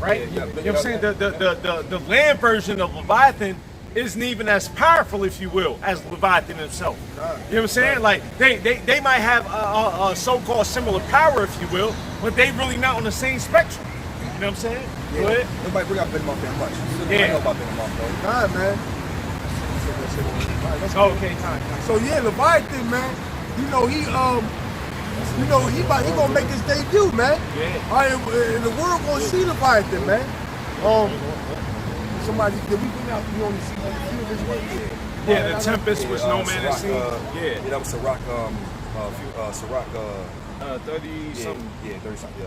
right? Yeah, you know what I'm saying? The land version of Leviathan isn't even as powerful, if you will, as Leviathan himself. You know what I'm saying? Like they might have a so-called similar power, if you will, but they really not on the same spectrum. You know what I'm saying? Yeah. Go ahead. Nobody bring up Behemoth that much. Yeah. I know about Behemoth though. All right, man. Oh, okay, time. So yeah, Leviathan, man. He gonna make his debut, man. Yeah. All right, and the world gonna see Leviathan, man. Somebody did we bring out? We only see like a few of his work. Yeah, the Tempest, which no man has seen. Yeah, that was Sirach. Sirach. 30 something. Yeah, 30 something.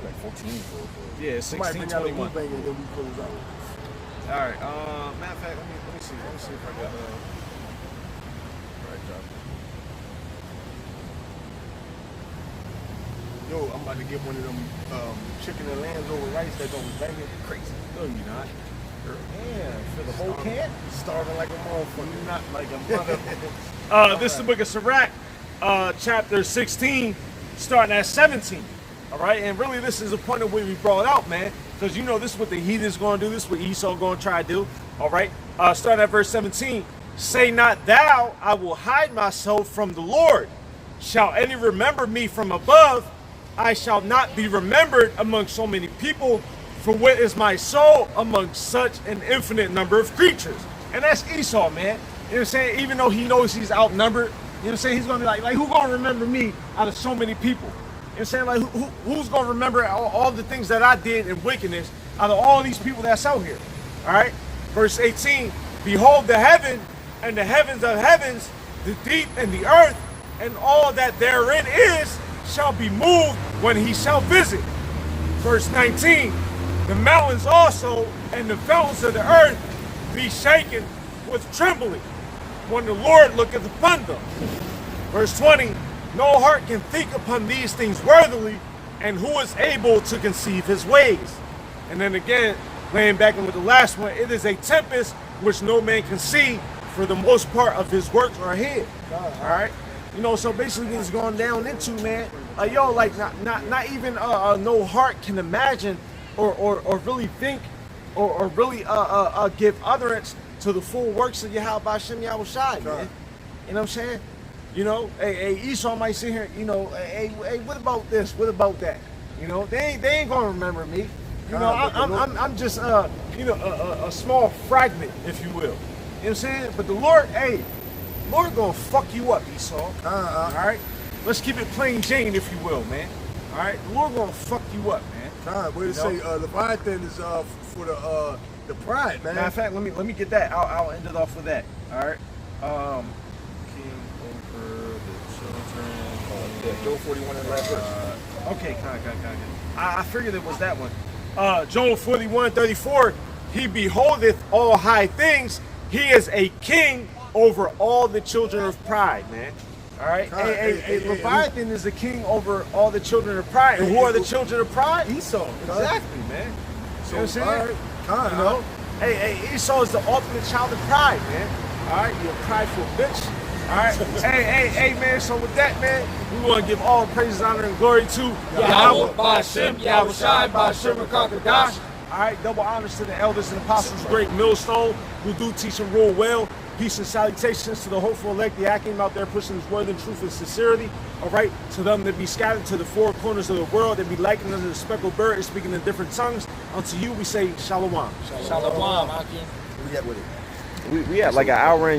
Like 14 for. Yeah, Somebody 16, bring out a 21. Wu-Bang and then we close out. All right. Matter of fact, let me see. Let me see if I got. Right, drop it. Yo, I'm about to get one of them chicken and lambs over rice that don't bang it crazy. No, you're not. Yeah, for the whole can. Starving like a motherfucker. Not like a mother. This is the book of Sirach, chapter 16, starting at 17. All right, and really this is a point of where we brought out, man, because you know this is what the heathen's going to do. This is what Esau going to try to do. All right, starting at verse 17. Say not thou, I will hide myself from the Lord. Shall any remember me from above? I shall not be remembered among so many people. For what is my soul among such an infinite number of creatures? And that's Esau, man. You know what I'm saying? Even though he knows he's outnumbered, you know what I'm saying? He's going to be like who going to remember me out of so many people? You know what I'm saying? Like, who's going to remember all the things that I did in wickedness out of all these people that's out here? All right? Verse 18, behold the heaven and the heavens of heavens, the deep and the earth, and all that therein is, shall be moved when he shall visit. Verse 19, the mountains also and the fountains of the earth be shaken with trembling when the Lord looketh upon them. Verse 20, no heart can think upon these things worthily, and who is able to conceive his ways? And then again, laying back in with the last one, it is a tempest which no man can see, for the most part of his works are hid. All right? You know, so basically what it's going down into, man, like not even no heart can imagine or really think or really give utterance to the full works of Yahweh Hashem Yahushai, man. You know what I'm saying? You know, hey, Esau might sit here, you know, hey, what about this? What about that? You know, they ain't gonna remember me. You know, I'm just a small fragment, if you will. You know what I'm saying? But the Lord, Lord gonna fuck you up, Esau. All right? Let's keep it plain Jane, if you will, man. All right? The Lord gonna fuck you up, man. Where to say Leviathan is for the pride, man. Matter of fact, let me get that. I'll end it off with that. All right? King over the children. Yeah, Job 41 in the last verse. Okay, kind. I figured it was that one. Job 41:34. He beholdeth all high things. He is a king over all the children of pride, man. All right? Leviathan is the king over all the children of pride. And who are the children of pride? Esau. Exactly, man. You know what I'm saying? You know? Hey, Esau is the ultimate child of pride, man. All right? You're a prideful bitch. All right? hey, man. So with that, man, we want to give all praises, honor, and glory to Yahweh, Ba'ashem, Yahushai, Ba'ashem, Rakakadash. All right, double honors to the elders and apostles, great millstone, who do teach and rule well. Peace and salutations to the hopeful elect, the Akim out there pushing his word in truth and sincerity. All right, to them that be scattered to the four corners of the world, that be likened unto the speckled bird and speaking in different tongues. Unto you we say shalom. Shalom, Akim. We got with it. We had like an hour and